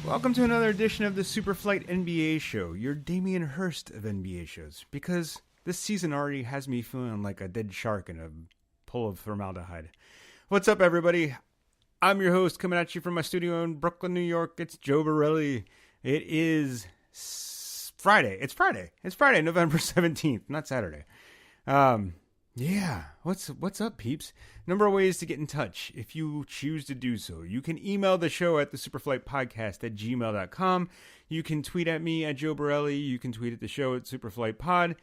Welcome to another edition of the Superflight NBA show, your Damian Hirst of NBA shows, because this season already has me feeling like a dead shark in a pool of formaldehyde. What's up, everybody? I'm your host, coming at you from my studio in Brooklyn, New York. It's Joe Borelli. It is Friday. It's Friday, November 17th, not Saturday. Yeah, what's up, peeps? Number of ways to get in touch if you choose to do so. You can email the show at thesuperflightpodcast@gmail.com. You can tweet at me at Joe Borelli. You can tweet at the show at superflightpod.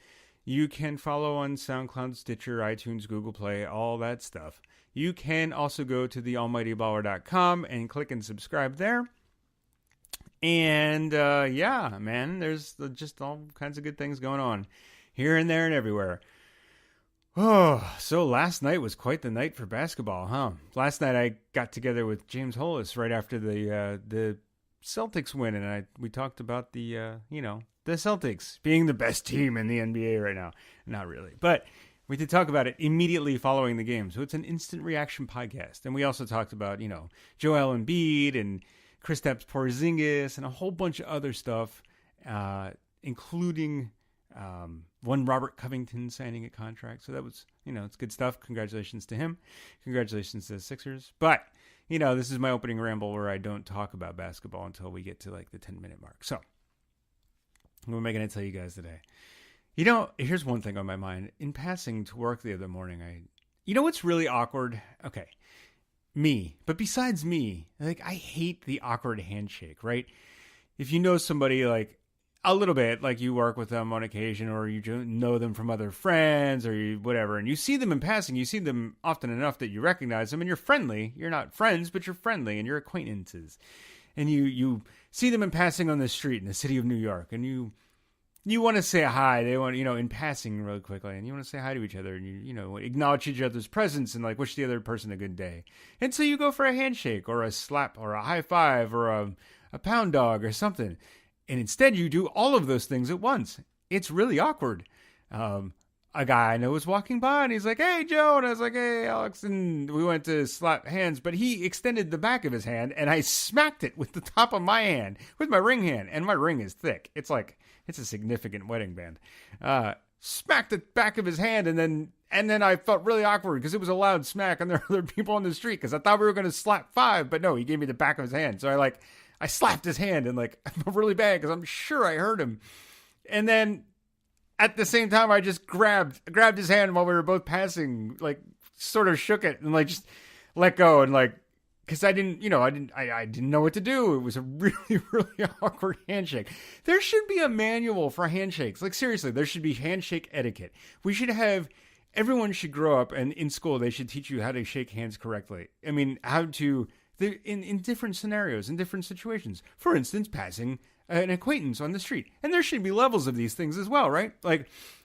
You can follow on SoundCloud, Stitcher, iTunes, Google Play, all that stuff. You can also go to thealmightyballer.com and click and subscribe there. And yeah, man, there's just all kinds of good things going on here and there and everywhere. Oh, so last night was quite the night for basketball, huh? Last night I got together with James Hollis right after the Celtics win, and we talked about the Celtics being the best team in the NBA right now. Not really, but we did talk about it immediately following the game. So it's an instant reaction podcast, and we also talked about Joel Embiid and Kristaps Porzingis and a whole bunch of other stuff, including one Robert Covington signing a contract. So that was, it's good stuff. Congratulations to him. Congratulations to the Sixers. But, this is my opening ramble where I don't talk about basketball until we get to like the 10-minute mark. So what am I going to tell you guys today? Here's one thing on my mind. In passing to work the other morning, what's really awkward? Okay. Me. But besides me, I hate the awkward handshake, right? If you know somebody like a little bit, like you work with them on occasion, or you know them from other friends or whatever, and you see them in passing, you see them often enough that you recognize them and you're friendly. You're not friends, but you're friendly and you're acquaintances. And you see them in passing on the street in the city of New York, and you want to say hi. They want, in passing really quickly, and you want to say hi to each other, and you acknowledge each other's presence and wish the other person a good day. And so you go for a handshake or a slap or a high five or a pound dog or something. And instead, you do all of those things at once. It's really awkward. A guy I know was walking by, and he's like, "Hey, Joe." And I was like, "Hey, Alex." And we went to slap hands, but he extended the back of his hand, and I smacked it with the top of my hand, with my ring hand. And my ring is thick. It's a significant wedding band. Smacked the back of his hand, and then I felt really awkward because it was a loud smack, and there were other people on the street because I thought we were going to slap five, but no, he gave me the back of his hand. So I slapped his hand, and I felt really bad because I'm sure I hurt him. And then at the same time, I just grabbed his hand while we were both passing, sort of shook it and just let go. And because I didn't know what to do. It was a really, really awkward handshake. There should be a manual for handshakes. Seriously, there should be handshake etiquette. Everyone should grow up, and in school, they should teach you how to shake hands correctly. I mean, how to, in different scenarios, in different situations. For instance, passing an acquaintance on the street. And there should be levels of these things as well, right?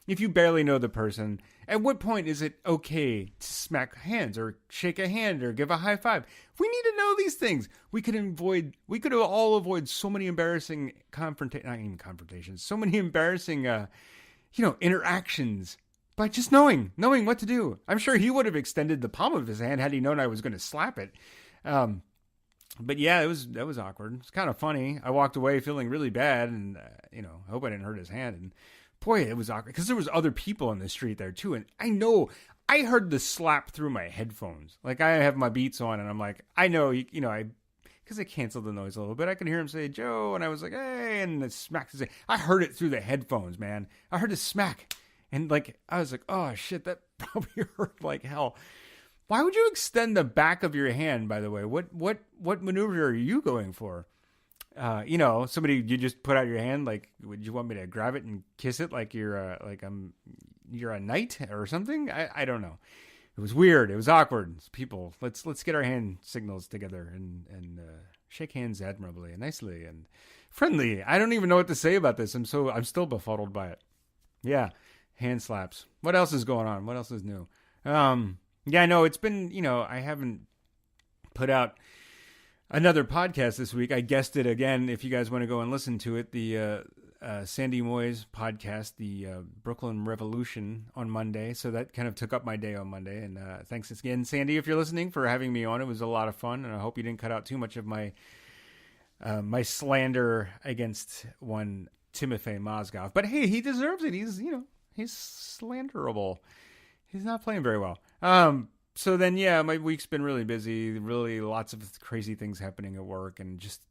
If you barely know the person, at what point is it okay to smack hands or shake a hand or give a high five? We need to know these things. We could all avoid so many embarrassing so many embarrassing, interactions by just knowing what to do. I'm sure he would have extended the palm of his hand had he known I was going to slap it. But yeah, that was awkward. It's kind of funny. I walked away feeling really bad, and I hope I didn't hurt his hand. And boy, it was awkward because there was other people on the street there too. And I heard the slap through my headphones. I have my Beats on, and I'm like, I know, because I canceled the noise a little bit. I can hear him say Joe, and I was like, hey, and it smacked his. I heard it through the headphones, man. I heard it smack, and I was like, oh shit, that probably hurt like hell. Why would you extend the back of your hand, by the way? What maneuver are you going for? Somebody, you just put out your hand, would you want me to grab it and kiss it you're a knight or something? I don't know. It was weird. It was awkward. People, let's get our hand signals together and shake hands admirably and nicely and friendly. I don't even know what to say about this. I'm still befuddled by it. Yeah, hand slaps. What else is going on? What else is new? Yeah, I know it's been, I haven't put out another podcast this week. I guessed it again. If you guys want to go and listen to it, the Sandy Moyes podcast, the Brooklyn Revolution on Monday. So that kind of took up my day on Monday. And thanks again, Sandy, if you're listening, for having me on. It was a lot of fun. And I hope you didn't cut out too much of my my slander against one Timofey Mozgov. But hey, he deserves it. He's slanderable. He's not playing very well. So then, yeah, my week's been really busy, really lots of crazy things happening at work, and just,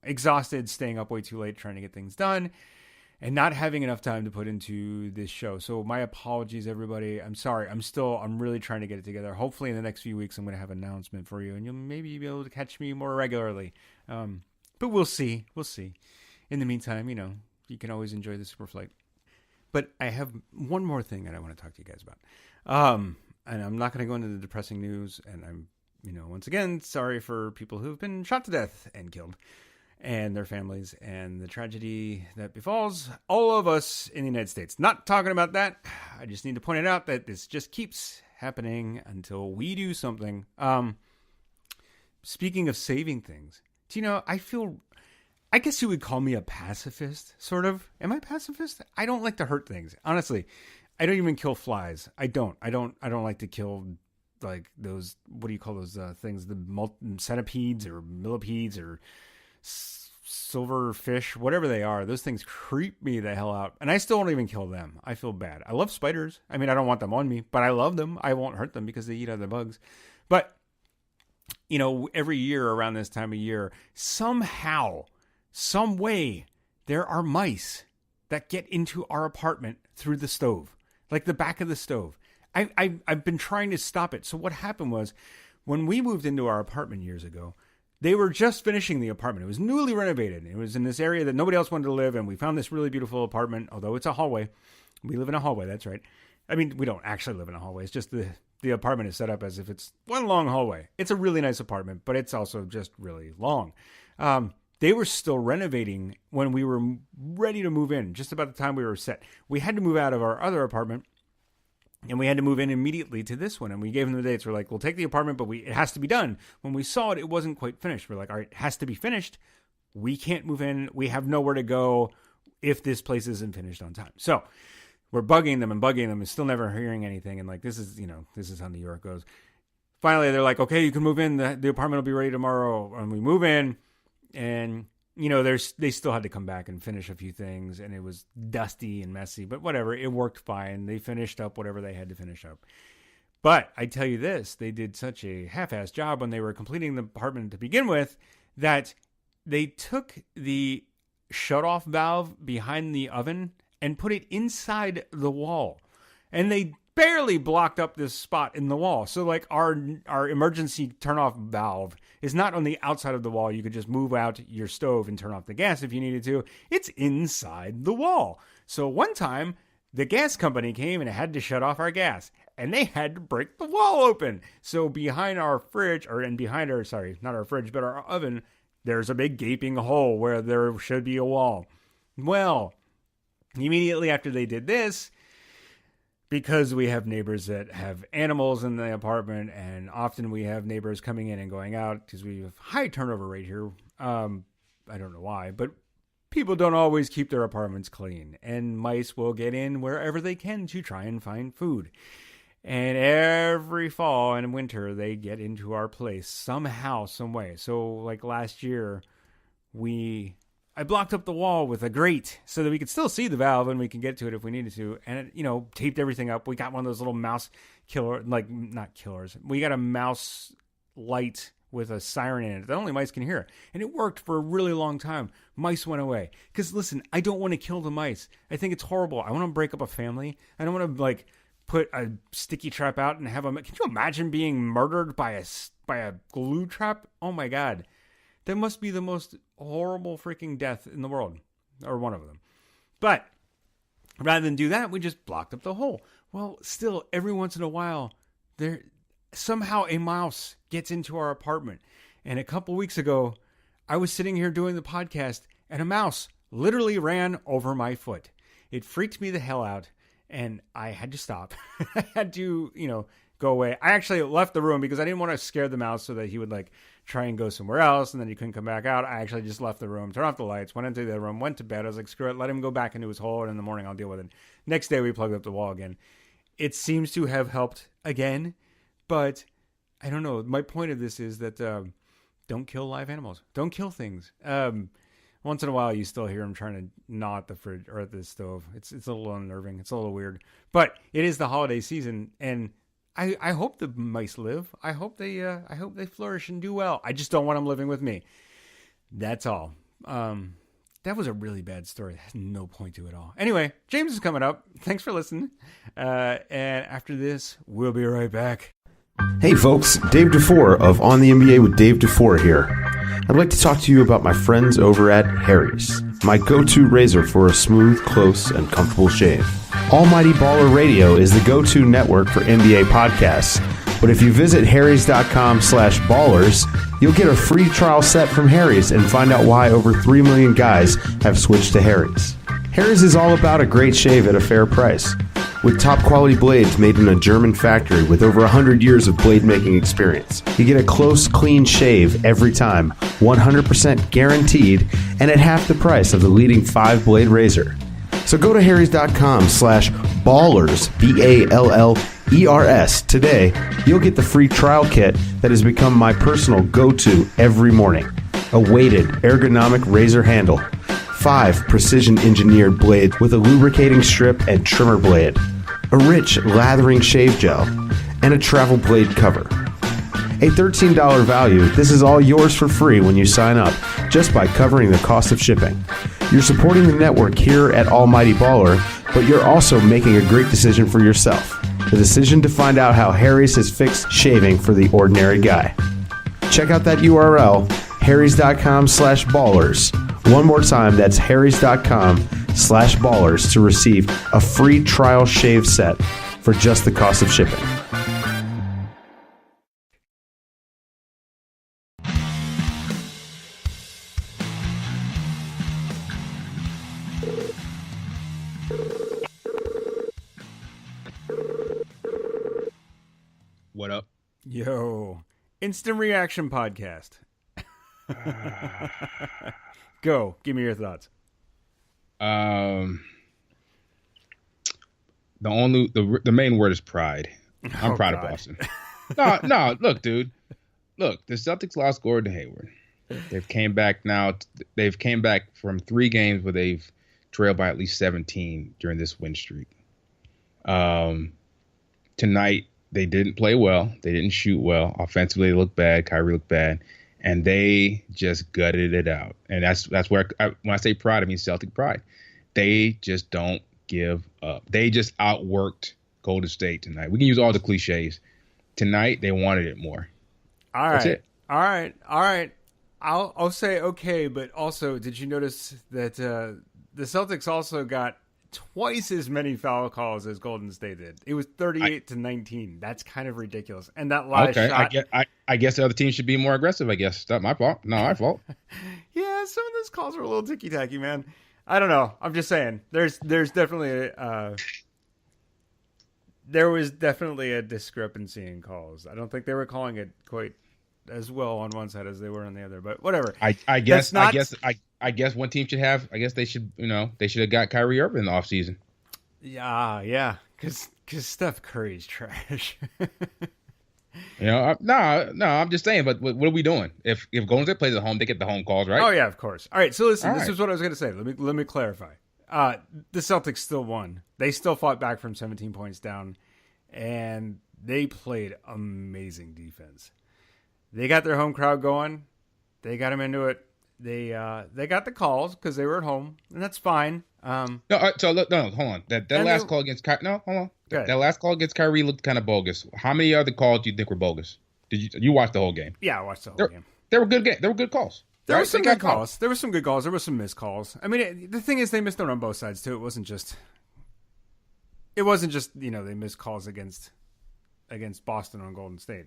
exhausted, staying up way too late trying to get things done and not having enough time to put into this show. So my apologies, everybody. I'm sorry. I'm really trying to get it together. Hopefully in the next few weeks, I'm going to have an announcement for you, and you'll maybe be able to catch me more regularly. But we'll see. We'll see. In the meantime, you can always enjoy the Superflight. But I have one more thing that I want to talk to you guys about. And I'm not going to go into the depressing news. And I'm, once again, sorry for people who've been shot to death and killed and their families and the tragedy that befalls all of us in the United States. Not talking about that. I just need to point it out that this just keeps happening until we do something. Speaking of saving things, I guess you would call me a pacifist, sort of. Am I pacifist? I don't like to hurt things. Honestly, I don't even kill flies. I don't like to kill like those, what do you call those things? The centipedes or millipedes or silver fish, whatever they are. Those things creep me the hell out. And I still don't even kill them. I feel bad. I love spiders. I mean, I don't want them on me, but I love them. I won't hurt them because they eat other bugs. But, every year around this time of year, somehow, some way, there are mice that get into our apartment through the stove, like the back of the stove. I've been trying to stop it. So what happened was, when we moved into our apartment years ago, they were just finishing the apartment. It was newly renovated. It was in this area that nobody else wanted to live, and we found this really beautiful apartment, although it's a hallway. We live in a hallway, that's right. I mean, we don't actually live in a hallway. It's just the apartment is set up as if it's one long hallway. It's a really nice apartment, but it's also just really long. They were still renovating when we were ready to move in, just about the time we were set. We had to move out of our other apartment, and we had to move in immediately to this one. And we gave them the dates. We're like, we'll take the apartment, but it has to be done. When we saw it, it wasn't quite finished. We're like, all right, it has to be finished. We can't move in. We have nowhere to go if this place isn't finished on time. So we're bugging them and still never hearing anything. And like, this is how New York goes. Finally, they're like, okay, you can move in. The apartment will be ready tomorrow. And we move in. And, they still had to come back and finish a few things, and it was dusty and messy, but whatever, it worked fine. They finished up whatever they had to finish up. But I tell you this, they did such a half-assed job when they were completing the apartment to begin with, that they took the shut-off valve behind the oven and put it inside the wall. And they barely blocked up this spot in the wall. So like our emergency turn-off valve is not on the outside of the wall. You could just move out your stove and turn off the gas if you needed to. It's inside the wall. So one time, the gas company came and had to shut off our gas. And they had to break the wall open. So behind our fridge, not our fridge, but our oven, there's a big gaping hole where there should be a wall. Well, immediately after they did this, because we have neighbors that have animals in the apartment, and often we have neighbors coming in and going out because we have high turnover rate here. I don't know why, but people don't always keep their apartments clean, and mice will get in wherever they can to try and find food. And every fall and winter, they get into our place somehow, some way. So like last year, I blocked up the wall with a grate so that we could still see the valve and we can get to it if we needed to. And it, taped everything up. We got one of those little mouse killer, like not killers. We got a mouse light with a siren in it that only mice can hear. And it worked for a really long time. Mice went away. Because listen, I don't want to kill the mice. I think it's horrible. I want to break up a family. I don't want to put a sticky trap out and have them. Can you imagine being murdered by a glue trap? Oh my God. That must be the most horrible freaking death in the world, or one of them. But rather than do that, we just blocked up the hole. Well, still, every once in a while, somehow a mouse gets into our apartment. And a couple weeks ago, I was sitting here doing the podcast, and a mouse literally ran over my foot. It freaked me the hell out, and I had to stop. I had to, go away. I actually left the room because I didn't want to scare the mouse so that he would try and go somewhere else, and then he couldn't come back out. I actually just left the room, turned off the lights, went into the room, went to bed. I was like, screw it, let him go back into his hole, and in the morning I'll deal with it. Next day we plugged up the wall again. It seems to have helped again, but I don't know. My point of this is that don't kill live animals. Don't kill things. Once in a while, you still hear them trying to gnaw at the fridge or at the stove. It's a little unnerving. It's a little weird. But it is the holiday season, and I hope the mice live. I hope they flourish and do well. I just don't want them living with me. That's all. That was a really bad story. That has no point to it all. Anyway, James is coming up. Thanks for listening. And after this, we'll be right back. Hey folks, Dave DeFore of On the NBA with Dave DeFore here. I'd like to talk to you about my friends over at Harry's, my go-to razor for a smooth, close, and comfortable shave. Almighty Baller Radio is the go-to network for NBA podcasts, but if you visit harrys.com/ballers, you'll get a free trial set from Harry's and find out why over 3 million guys have switched to Harry's. Harry's is all about a great shave at a fair price. With top quality blades made in a German factory with over 100 years of blade making experience, you get a close, clean shave every time, 100% guaranteed, and at half the price of the leading 5-blade razor. So go to harrys.com/ballers, BALLERS today. You'll get the free trial kit that has become my personal go-to every morning. A weighted, ergonomic razor handle, 5 precision-engineered blades with a lubricating strip and trimmer blade, a rich, lathering shave gel, and a travel blade cover. A $13 value, this is all yours for free when you sign up, just by covering the cost of shipping. You're supporting the network here at Almighty Baller, but you're also making a great decision for yourself. The decision to find out how Harry's has fixed shaving for the ordinary guy. Check out that URL, harrys.com/ballers. One more time, that's harrys.com/ballers to receive a free trial shave set for just the cost of shipping. What up? Yo, Instant Reaction Podcast. Go, give me your thoughts. The main word is pride. I'm proud of Boston. No, look, dude. Look, the Celtics lost Gordon Hayward. They've came back now. They've came back from 3 games where they've trailed by at least 17 during this win streak. Tonight they didn't play well. They didn't shoot well. Offensively, they looked bad. Kyrie looked bad. And they just gutted it out. And that's where, when I say pride, I mean Celtic pride. They just don't give up. They just outworked Golden State tonight. We can use all the cliches. Tonight, they wanted it more. All right. That's it. All right. I'll say okay, but also, did you notice that the Celtics also got twice as many foul calls as Golden State did? It was 38-19. That's kind of ridiculous. And that last shot. I guess the other team should be more aggressive, I guess. That's my fault. Not our fault. Yeah, some of those calls are a little ticky-tacky, man. I don't know. I'm just saying. There's definitely there was definitely a discrepancy in calls. I don't think they were calling it quite as well on one side as they were on the other, but whatever. I guess one team should have. I guess they should. They should have got Kyrie Irving in the offseason. Yeah, because Steph Curry's trash. No, I'm just saying. But what are we doing? If Golden State plays at home, they get the home calls, right? Oh yeah, of course. All right. So listen, this is what I was going to say. Let me clarify. The Celtics still won. They still fought back from 17 points down, and they played amazing defense. They got their home crowd going. They got them into it. They got the calls because they were at home, and that's fine. Hold on. That last call against Kyrie. No, hold on. That last call against Kyrie looked kind of bogus. How many other calls do you think were bogus? Did you watch the whole game? Yeah, I watched the whole game. They were good. They were good calls. There were some good calls. There were some good calls. There were some missed calls. I mean, the thing is, they missed them on both sides too. It wasn't just they missed calls against Boston on Golden State.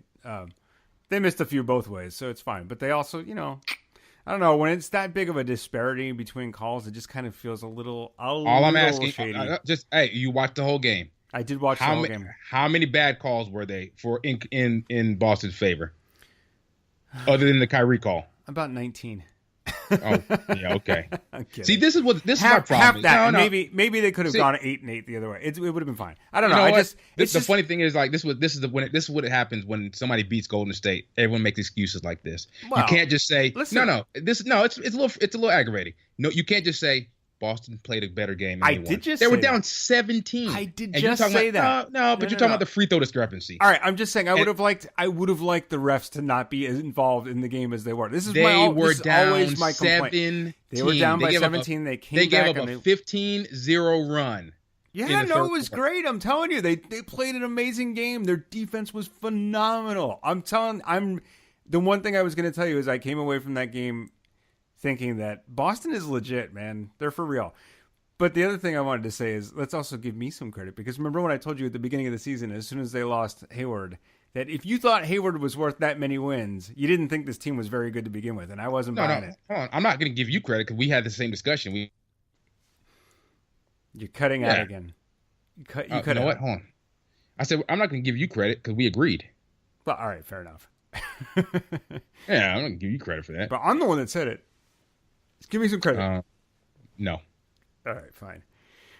They missed a few both ways, so it's fine. But they also, I don't know, when it's that big of a disparity between calls, it just kind of feels a little All I'm asking, shady. You watched the whole game. I did watch the whole game. How many bad calls were they for in Boston's favor, other than the Kyrie call? About 19. Oh, yeah, okay. I'm kidding. See, this is my half problem. that. No, And no. maybe they could have See, gone 8-8 the other way. It would have been fine. I don't you know. know what? It's The just funny thing is, like, this is what it happens when somebody beats Golden State. Everyone makes excuses like this. You Well, can't just say listen. no. It's a little aggravating. No, you can't just say Boston played a better game than I anyone. did just they were say down that. 17. I did And you're just talking say about, that. No, but you're talking about the free throw discrepancy. All right, I'm just saying I would have liked the refs to not be as involved in the game as they were. This is always my complaint. 17. They were down by 17. They came back. They gave up a 15-0 run. Yeah, no, it was great. I'm telling you, they played an amazing game. Their defense was phenomenal. The one thing I was going to tell you is I came away from that game thinking that Boston is legit, man. They're for real. But the other thing I wanted to say is let's also give me some credit, because remember when I told you at the beginning of the season, as soon as they lost Hayward, that if you thought Hayward was worth that many wins, you didn't think this team was very good to begin with, and I wasn't buying it. Hold on. I'm not going to give you credit because we had the same discussion. You're cutting out again. You cut you out. know what? Hold on. I said I'm not going to give you credit because we agreed. Well, all right, fair enough. Yeah, I'm not going to give you credit for that. But I'm the one that said it. Just give me some credit. No. All right, fine.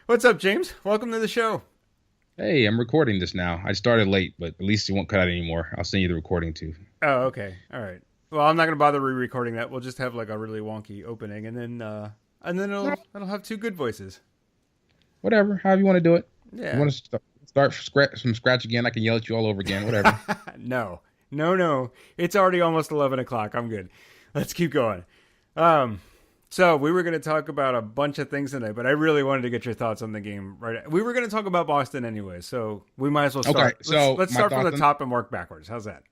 What's up, James? Welcome to the show. Hey, I'm recording this now. I started late, but at least it won't cut out anymore. I'll send you the recording too. Oh, okay. All right. Well, I'm not going to bother re-recording that. We'll just have like a really wonky opening, and then it'll have two good voices. Whatever. However you want to do it. Yeah. You want to start from scratch again? I can yell at you all over again. Whatever. No. It's already almost 11 o'clock. I'm good. Let's keep going. So we were going to talk about a bunch of things tonight, but I really wanted to get your thoughts on the game. Right, we were going to talk about Boston anyway, so we might as well start. Okay, so let's start from the top and work backwards. How's that?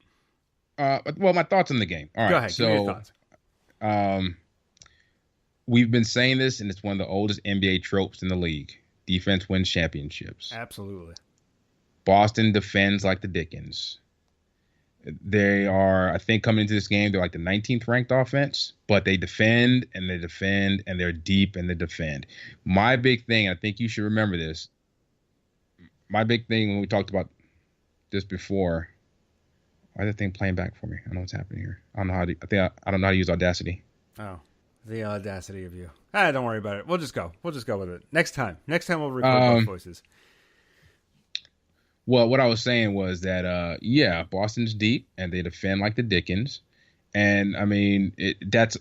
Well, my thoughts on the game. All right, go ahead. So, give me your thoughts. We've been saying this, and it's one of the oldest NBA tropes in the league: defense wins championships. Absolutely. Boston defends like the Dickens. They are, I think, coming into this game, they're like the 19th ranked offense, but they defend and they defend and they're deep and they defend. My big thing, I think you should remember this. My big thing when we talked about this before, why is that thing playing back for me? I don't know what's happening here. I don't know how to use Audacity. Oh, the audacity of you. Don't worry about it. We'll just go with it. Next time we'll record both voices. Well, what I was saying was that, Boston's deep and they defend like the Dickens. And, I mean, that's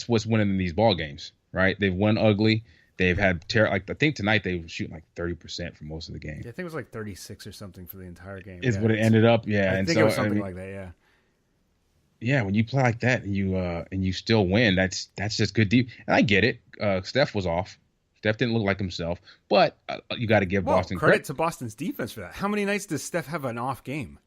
what's winning these ball games, right? They've won ugly. They've had I think tonight they were shooting like 30% for most of the game. Yeah, I think it was like 36 or something for the entire game. Is what it ended up, yeah. I think it was something like that, yeah. Yeah, when you play like that and you still win, that's just good deep. And I get it. Steph was off. Steph didn't look like himself, but you got to give Boston credit to Boston's defense for that. How many nights does Steph have an off game?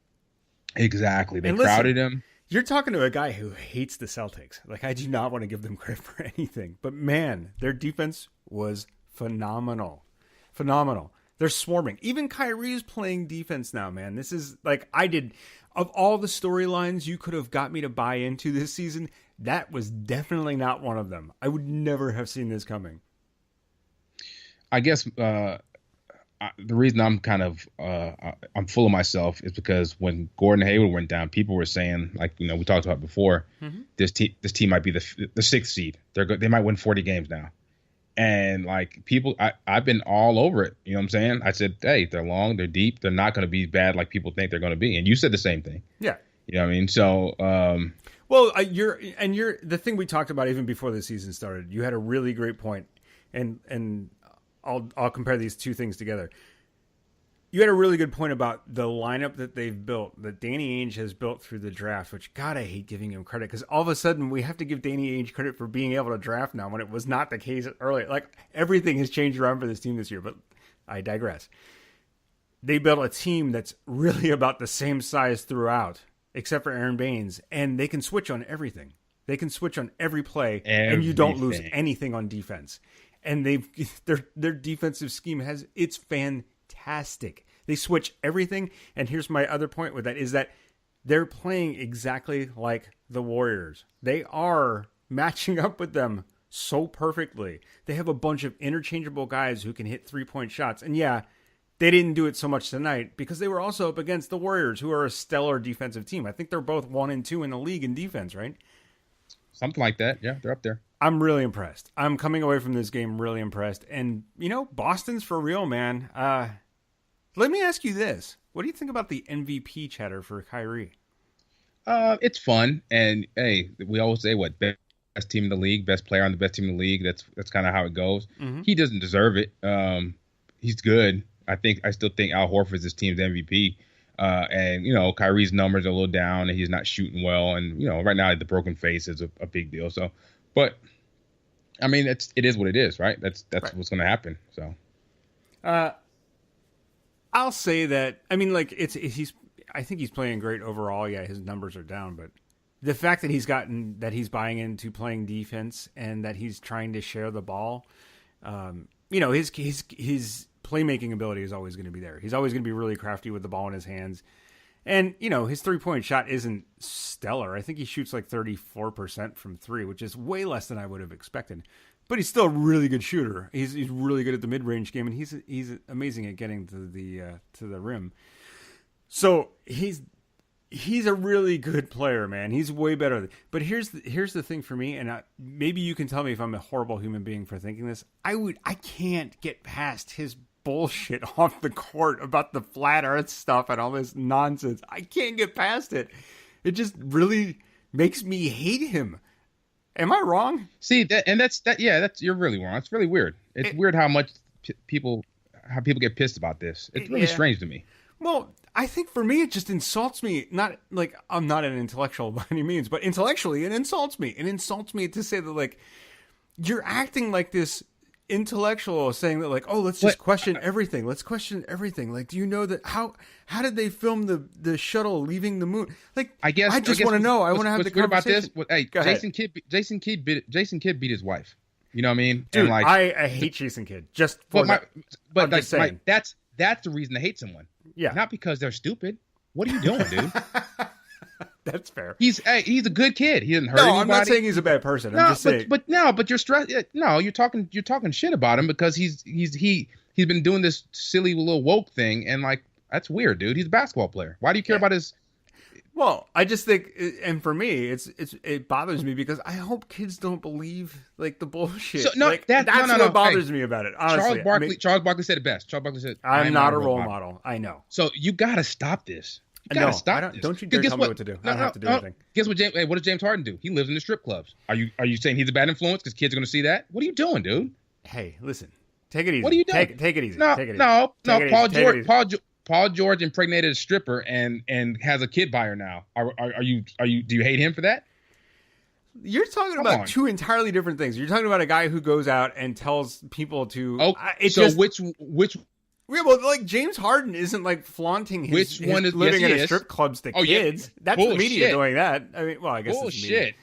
Exactly. They crowded him. You're talking to a guy who hates the Celtics. Like, I do not want to give them credit for anything. But, man, their defense was phenomenal. Phenomenal. They're swarming. Even Kyrie's playing defense now, man. This is, like, of all the storylines you could have got me to buy into this season, that was definitely not one of them. I would never have seen this coming. I guess the reason I'm kind of I'm full of myself is because when Gordon Hayward went down, people were saying, like, we talked about before, this team might be the sixth seed. They might win 40 games now, and like people, I've been all over it. You know what I'm saying? I said, hey, they're long, they're deep, they're not going to be bad like people think they're going to be, and you said the same thing. Yeah. You know what I mean? So, well, you're the thing we talked about even before the season started. You had a really great point, and I'll compare these two things together. You had a really good point about the lineup that they've built, that Danny Ainge has built through the draft, which, God, I hate giving him credit, because all of a sudden we have to give Danny Ainge credit for being able to draft now when it was not the case earlier. Like, everything has changed around for this team this year, but I digress. They built a team that's really about the same size throughout, except for Aaron Baines, and they can switch on everything. They can switch on every play, and you don't lose anything on defense. And their defensive scheme it's fantastic. They switch everything. And here's my other point with that is that they're playing exactly like the Warriors. They are matching up with them so perfectly. They have a bunch of interchangeable guys who can hit 3-point shots. And yeah, they didn't do it so much tonight because they were also up against the Warriors, who are a stellar defensive team. I think they're both 1 and 2 in the league in defense, right? Something like that. Yeah, they're up there. I'm really impressed. I'm coming away from this game really impressed. And, Boston's for real, man. Let me ask you this. What do you think about the MVP chatter for Kyrie? It's fun. And, hey, we always say, best team in the league, best player on the best team in the league. That's kind of how it goes. Mm-hmm. He doesn't deserve it. He's good. I still think Al Horford's this team's MVP. And Kyrie's numbers are a little down, and he's not shooting well. And right now the broken face is a big deal. So, but I mean, it is what it is, right? That's right. What's going to happen. So, I'll say that. I mean, like I think he's playing great overall. Yeah, his numbers are down, but the fact that he's buying into playing defense and that he's trying to share the ball, his playmaking ability is always going to be there. He's always going to be really crafty with the ball in his hands. And, his 3-point shot isn't stellar. I think he shoots like 34% from 3, which is way less than I would have expected. But he's still a really good shooter. He's really good at the mid-range game, and he's amazing at getting to the rim. So he's a really good player, man. He's way better. But here's the thing for me, and maybe you can tell me if I'm a horrible human being for thinking this. I can't get past his bullshit off the court about the flat earth stuff and all this nonsense. I can't get past it. It just really makes me hate him. Am I wrong? See, that's you're really wrong. It's really weird. It's weird how much people get pissed about this. It's really strange to me. Well, I think for me, it just insults me. Not like I'm not an intellectual by any means, but intellectually, it insults me. It insults me to say that, like, you're acting like this intellectual, saying that, like, oh, let's just question everything. Let's question everything. Like, do you know that how did they film the shuttle leaving the moon? Like, I just want to know. I want to have the conversation. About this? Hey, Jason Kidd beat his wife. You know what I mean? Dude, and I hate Jason Kidd. Just for that's the reason to hate someone. Yeah. Not because they're stupid. What are you doing, dude? That's fair. He's a good kid. He didn't hurt anybody. No, I'm not saying he's a bad person. I'm just saying. But you're stressed. No, you're talking shit about him because he's been doing this silly little woke thing, and like that's weird, dude. He's a basketball player. Why do you care about his? Well, I just think, and for me, it bothers me because I hope kids don't believe like the bullshit. So, that's what bothers me about it. Honestly, Charles Barkley said it best. Charles Barkley said, "I'm not a role model." I know. So you gotta stop this. You gotta stop this. Don't you dare tell me what to do. I don't have to do anything. Guess what? What does James Harden do? He lives in the strip clubs. Are you saying he's a bad influence because kids are gonna see that? What are you doing, dude? Hey, listen. Take it easy. What are you doing? Take it easy. No. Paul George impregnated a stripper and has a kid by her now. Do you hate him for that? You're talking about two entirely different things. You're talking about a guy who goes out and tells people to. Which? Yeah, well, like James Harden isn't like flaunting his living in a strip clubs to kids. Yeah. That's the media doing that. I mean, well, I guess it's media.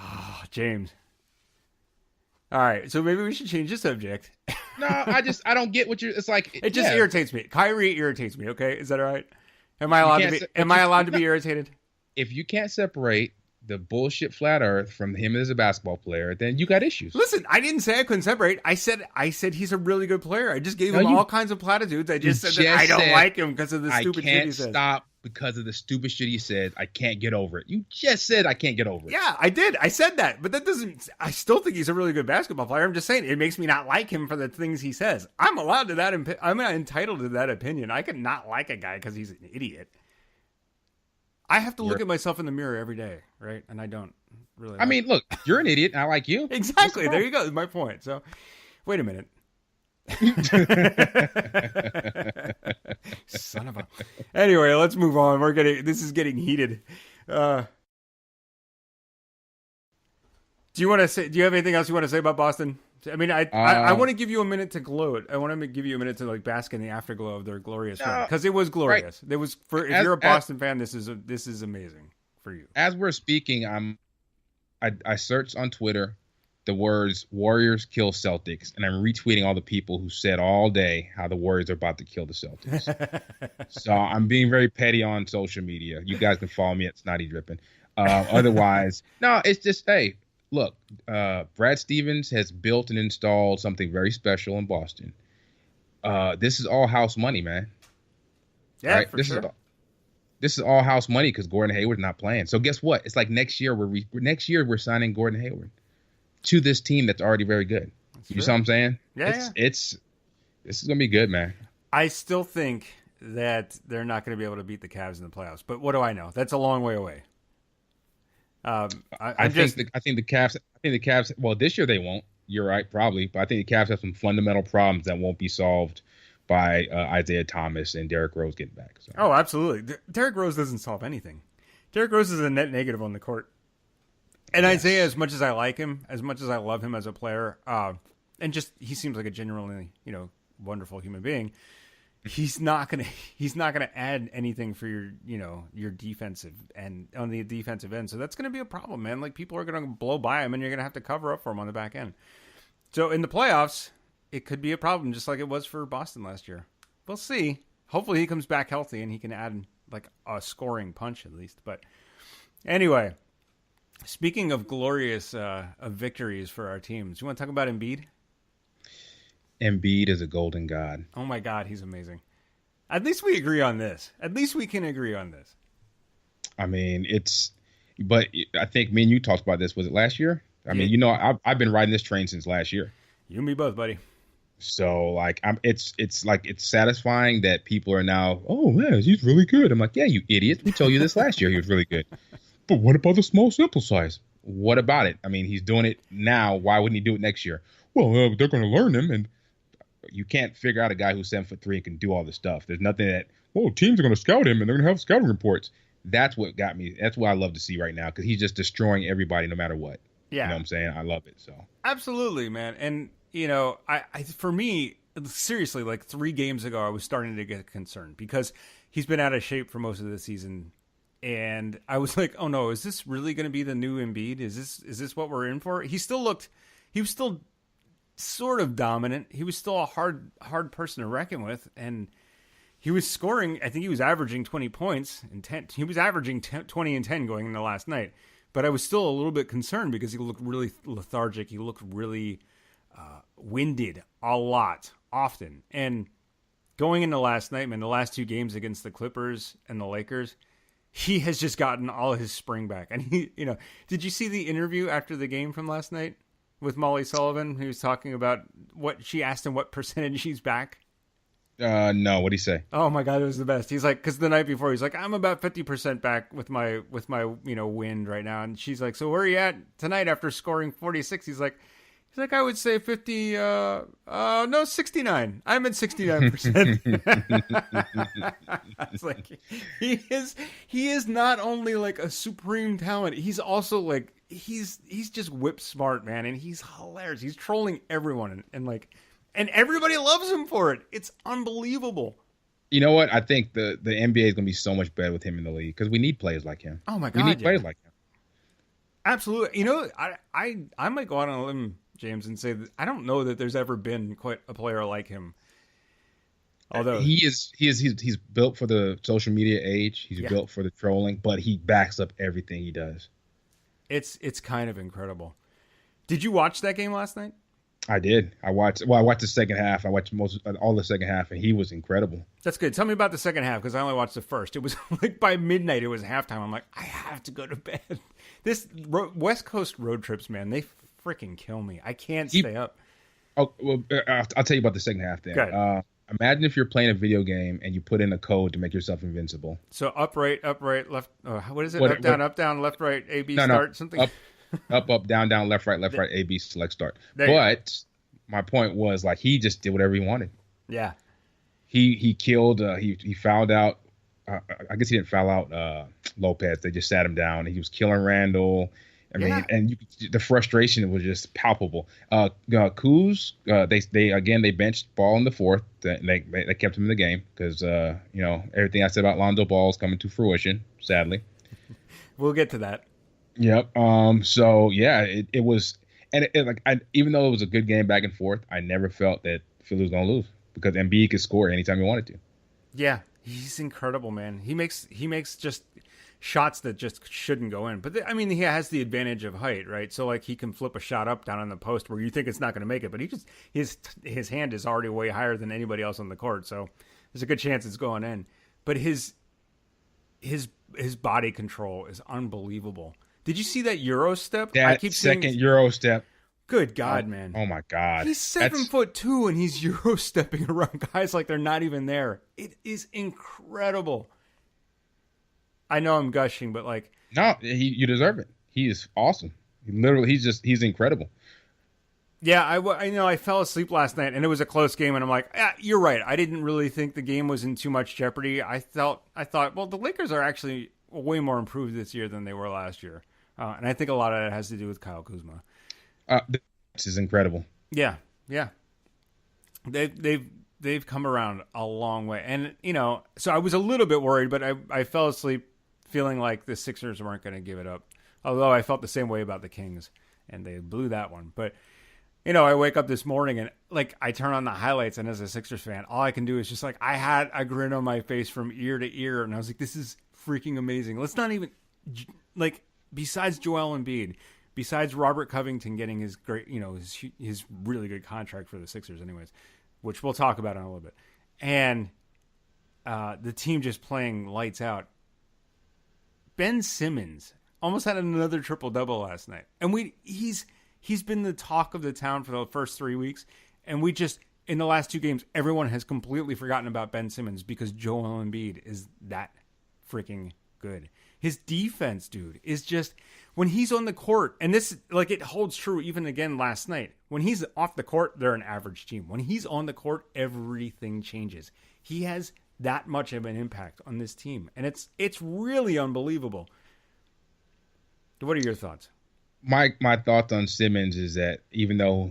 Oh, James. All right, so maybe we should change the subject. No, I don't get what you're. It's like it just irritates me. Kyrie irritates me. Okay, is that all right? Am I allowed to be irritated? If you can't separate the bullshit flat Earth from him as a basketball player, then you got issues. Listen, I didn't say I couldn't separate. I said he's a really good player. I just gave him all kinds of platitudes. I just said that I don't like him because of the stupid shit he said. I can't stop because of the stupid shit he said. I can't get over it. You just said I can't get over it. Yeah, I did. I said that, but that doesn't. I still think he's a really good basketball player. I'm just saying it makes me not like him for the things he says. I'm allowed to that. I'm entitled to that opinion. I could not like a guy because he's an idiot. I have to look at myself in the mirror every day, right? And I don't really. I mean, look, you're an idiot, and I like you. Exactly. There you go. That's my point. So, wait a minute. Son of a. Anyway, let's move on. This is getting heated. Do you have anything else you want to say about Boston? I mean, I want to give you a minute to gloat. I want to give you a minute to like bask in the afterglow of their glorious run because it was glorious. Right. It was if you're a Boston fan, this is amazing for you. As we're speaking, I searched on Twitter the words "Warriors kill Celtics," and I'm retweeting all the people who said all day how the Warriors are about to kill the Celtics. So I'm being very petty on social media. You guys can follow me at Snotty Drippin'. Otherwise, no, it's just hey. Look, Brad Stevens has built and installed something very special in Boston. This is all house money, man. Yeah, right? For sure. this is all house money because Gordon Hayward's not playing. So guess what? It's like next year we're signing Gordon Hayward to this team that's already very good. You see what I'm saying? Yeah, This is gonna be good, man. I still think that they're not going to be able to beat the Cavs in the playoffs, but what do I know? That's a long way away. I think the Cavs. Well, this year they won't. You're right, probably, but I think the Cavs have some fundamental problems that won't be solved by Isaiah Thomas and Derrick Rose getting back. So. Oh, absolutely. Derrick Rose doesn't solve anything. Derrick Rose is a net negative on the court. And yes. Isaiah, as much as I like him, as much as I love him as a player, and just he seems like a genuinely, wonderful human being. He's not gonna add anything for your defensive and on the defensive end. So that's gonna be a problem, man. Like people are gonna blow by him, and you're gonna have to cover up for him on the back end. So in the playoffs, it could be a problem, just like it was for Boston last year. We'll see. Hopefully he comes back healthy and he can add like a scoring punch at least. But anyway, speaking of glorious victories for our teams, you want to talk about Embiid? Embiid is a golden god. Oh my God, he's amazing. At least we agree on this. At least we can agree on this. I mean, but I think me and you talked about this. Was it last year? I mean, I've been riding this train since last year. You and me both, buddy. So like it's satisfying that people are now, oh man, he's really good. I'm like, yeah, you idiot. We told you this last year he was really good. But what about the small sample size? What about it? I mean, he's doing it now. Why wouldn't he do it next year? Well, they're going to learn him, and you can't figure out a guy who's 7'3" and can do all this stuff. There's nothing that, teams are going to scout him and they're going to have scouting reports. That's what got me. That's what I love to see right now because he's just destroying everybody no matter what. Yeah. You know what I'm saying? I love it. So absolutely, man. And I for me, seriously, like 3 games ago, I was starting to get concerned because he's been out of shape for most of the season. And I was like, oh no, is this really going to be the new Embiid? Is this what we're in for? He was still sort of dominant. He was still a hard person to reckon with. And he was scoring, I think he was averaging 20 points and 10. He was averaging 20 and 10 going into last night. But I was still a little bit concerned because he looked really lethargic. He looked really winded a lot, often. And going into last night, man, the last 2 games against the Clippers and the Lakers, he has just gotten all his spring back. And he, did you see the interview after the game from last night with Molly Sullivan? He was talking about she asked him what percentage he's back. No, what'd he say? Oh my God, it was the best. He's like, because the night before, he's like, I'm about 50% back with my wind right now. And she's like, so where are you at tonight after scoring 46? He's like, I would say 50, no, 69. I'm at 69%. It's like, he is not only like a supreme talent, he's also like, he's just whip smart, man. And he's hilarious. He's trolling everyone and everybody loves him for it. It's unbelievable. You know what? I think the NBA is going to be so much better with him in the league because we need players like him. Oh my God. We need players like him. Absolutely. I might go out on a limb, James, and say that I don't know that there's ever been quite a player like him. Although he's built for the social media age. He's built for the trolling, but he backs up everything he does. It's kind of incredible. Did you watch that game last night? I did. I watched the second half. I watched all the second half, and he was incredible. That's good. Tell me about the second half because I only watched the first. It was like by midnight, it was halftime. I'm like, I have to go to bed. This West Coast road trips, man, they freaking kill me. I can't stay up. Oh, well, I'll tell you about the second half then. Imagine if you're playing a video game and you put in a code to make yourself invincible. So up, right, left. What is it? Up, down, left, right, A, B, start, something? Up, down, left, right, A, B, select, start. But my point was, like, he just did whatever he wanted. Yeah. He killed, he fouled out, I guess he didn't foul out Lopez. They just sat him down. He was killing Randall. I mean, and the frustration was just palpable. Kuz, they benched Ball in the fourth. They kept him in the game because, everything I said about Lonzo Ball is coming to fruition, sadly. We'll get to that. Yep. So yeah, it was, and even though it was a good game back and forth, I never felt that Philly was gonna lose because Embiid could score anytime he wanted to. Yeah, he's incredible, man. He makes just shots that just shouldn't go in. But he has the advantage of height, right? So like he can flip a shot up down on the post where you think it's not going to make it, but his hand is already way higher than anybody else on the court, so there's a good chance it's going in. But his body control is unbelievable. Did you see that Euro step? I That keep second seeing. Euro step. Good God, man! Oh my God. He's 7'2" and he's Euro stepping around guys like they're not even there. It is incredible. I know I'm gushing, but like, No, you deserve it. He is awesome. He's incredible. yeah, I know I fell asleep last night and it was a close game, and I'm like, you're right. I didn't really think the game was in too much jeopardy. I thought, well, the Lakers are actually way more improved this year than they were last year, and I think a lot of that has to do with Kyle Kuzma. This is incredible. Yeah. They've come around a long way, and so I was a little bit worried, but I fell asleep feeling like the Sixers weren't going to give it up. Although I felt the same way about the Kings, and they blew that one. But I wake up this morning and like I turn on the highlights, and as a Sixers fan, all I can do is just like I had a grin on my face from ear to ear, and I was like, this is freaking amazing. Let's not even like besides Joel Embiid, besides Robert Covington getting his great, his really good contract for the Sixers, anyways, which we'll talk about in a little bit, and the team just playing lights out. Ben Simmons almost had another triple-double last night, and he's been the talk of the town for the first 3 weeks, and we just in the last two games, everyone has completely forgotten about Ben Simmons because Joel Embiid is that freaking good. His defense, dude, is just when he's on the court, and this like it holds true even again last night. When he's off the court, they're an average team. When he's on the court, everything changes. He has that much of an impact on this team, and it's really unbelievable. What are your thoughts? My thoughts on Simmons is that even though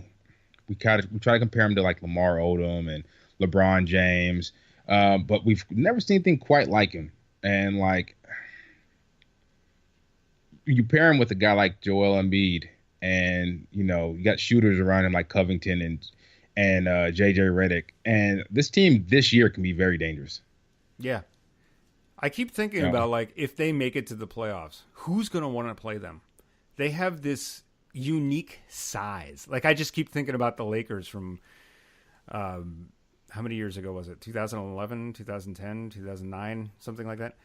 we try to compare him to like Lamar Odom and LeBron James, but we've never seen anything quite like him. And like you pair him with a guy like Joel Embiid, and you got shooters around him like Covington and JJ Redick, and this team this year can be very dangerous. Yeah, I keep thinking about like if they make it to the playoffs, who's going to want to play them? They have this unique size. Like I just keep thinking about the Lakers from how many years ago was it? 2011, 2010, 2009, something like that.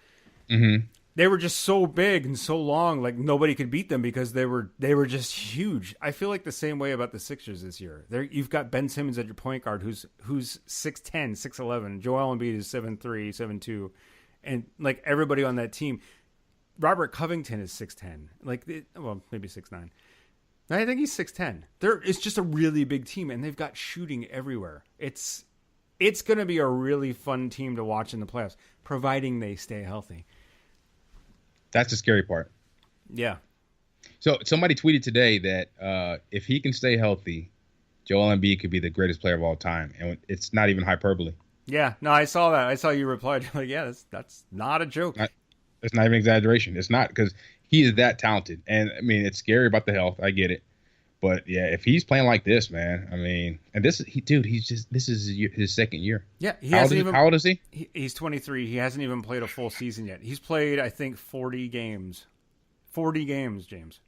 Mm-hmm. They were just so big and so long, like nobody could beat them because they were just huge. I feel like the same way about the Sixers this year. You've got Ben Simmons at your point guard who's 6'10", 6'11". Joel Embiid is 7'3", 7'2", and like everybody on that team. Robert Covington is 6'10", maybe 6'9". I think he's 6'10". It's just a really big team, and they've got shooting everywhere. It's going to be a really fun team to watch in the playoffs, providing they stay healthy. That's the scary part. Yeah. So somebody tweeted today that if he can stay healthy, Joel Embiid could be the greatest player of all time, and it's not even hyperbole. Yeah. No, I saw that. I saw you replied. Like, yeah, that's not a joke. It's not even exaggeration. It's not, because he is that talented. And I mean, it's scary about the health. I get it. But yeah, if he's playing like this, man, I mean, and this is his second year. Yeah. How old is he? He's 23. He hasn't even played a full season yet. He's played, I think, 40 games. 40 games, James.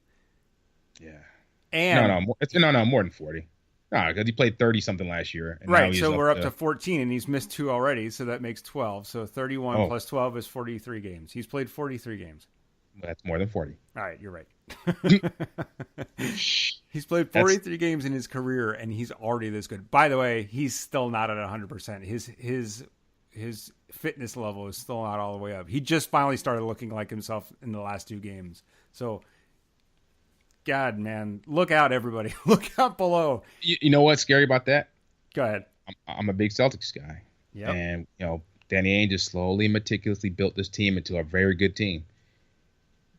Yeah. And no, more than 40. No, because he played 30-something last year. And right, so we're up to 14, and he's missed 2 already, so that makes 12. So 31 plus 12 is 43 games. He's played 43 games. That's more than 40. All right, you're right. He's played 43 games in his career, and he's already this good. By the way, he's still not at 100%. His fitness level is still not all the way up. He just finally started looking like himself in the last 2 games. So, God, man, look out, everybody. Look out below. You know what's scary about that? Go ahead. I'm a big Celtics guy. Yep. And, Danny Ainge just slowly, meticulously built this team into a very good team.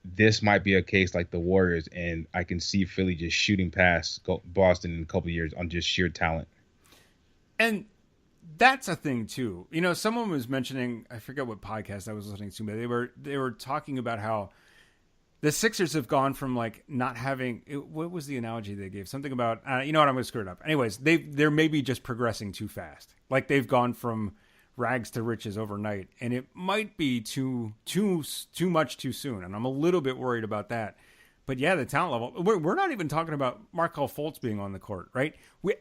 This might be a case like the Warriors, and I can see Philly just shooting past Boston in a couple of years on just sheer talent. And that's a thing, too. Someone was mentioning, I forget what podcast I was listening to, but they were talking about how the Sixers have gone from like not having what was the analogy they gave? Something about I'm going to screw it up. Anyways, they're maybe just progressing too fast. Like they've gone from rags to riches overnight, and it might be too much too soon. And I'm a little bit worried about that. But yeah, the talent level. We're not even talking about Markelle Fultz being on the court, right?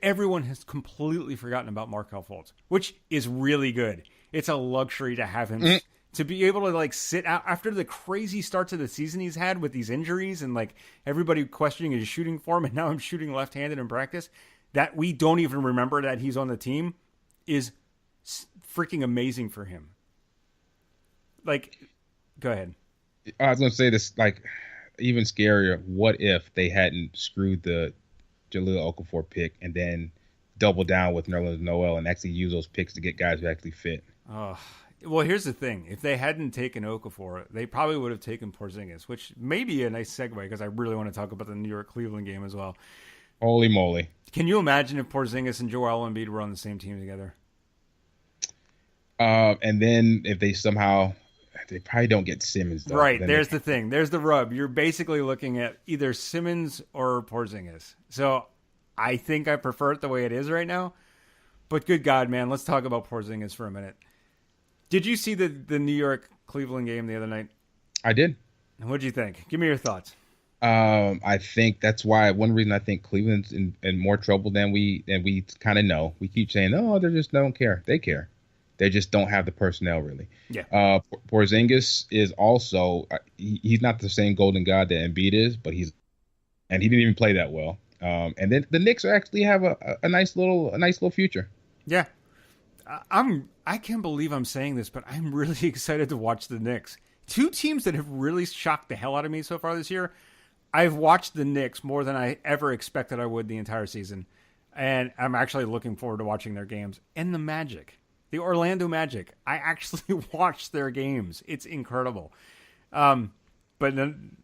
Everyone has completely forgotten about Markelle Fultz, which is really good. It's a luxury to have him to be able to like sit out after the crazy starts of the season he's had with these injuries and like everybody questioning his shooting form, and now I'm shooting left-handed in practice, that we don't even remember that he's on the team is freaking amazing for him. Like, go ahead. I was going to say this, like, even scarier. What if they hadn't screwed the Jahlil Okafor pick and then double down with Nerlens Noel and actually use those picks to get guys who actually fit? Oh, well, here's the thing. If they hadn't taken Okafor, they probably would have taken Porzingis, which may be a nice segue because I really want to talk about the New York-Cleveland game as well. Holy moly. Can you imagine if Porzingis and Joel Embiid were on the same team together? And then if they somehow, they probably don't get Simmons, though. Right, there's the thing. There's the rub. You're basically looking at either Simmons or Porzingis. So I think I prefer it the way it is right now. But good God, man, let's talk about Porzingis for a minute. Did you see the New York-Cleveland game the other night? I did. What did you think? Give me your thoughts. I think that's why one reason I think Cleveland's in more trouble than we kind of know. We keep saying, oh, they just don't care. They care. They just don't have the personnel, really. Yeah. Porzingis is also he's not the same golden god that Embiid is, but he didn't even play that well. And then the Knicks actually have a nice little future. Yeah. I can't believe I'm saying this, but I'm really excited to watch the Knicks. Two teams that have really shocked the hell out of me so far this year. I've watched the Knicks more than I ever expected I would the entire season. And I'm actually looking forward to watching their games. And the Magic. The Orlando Magic. I actually watched their games. It's incredible. But then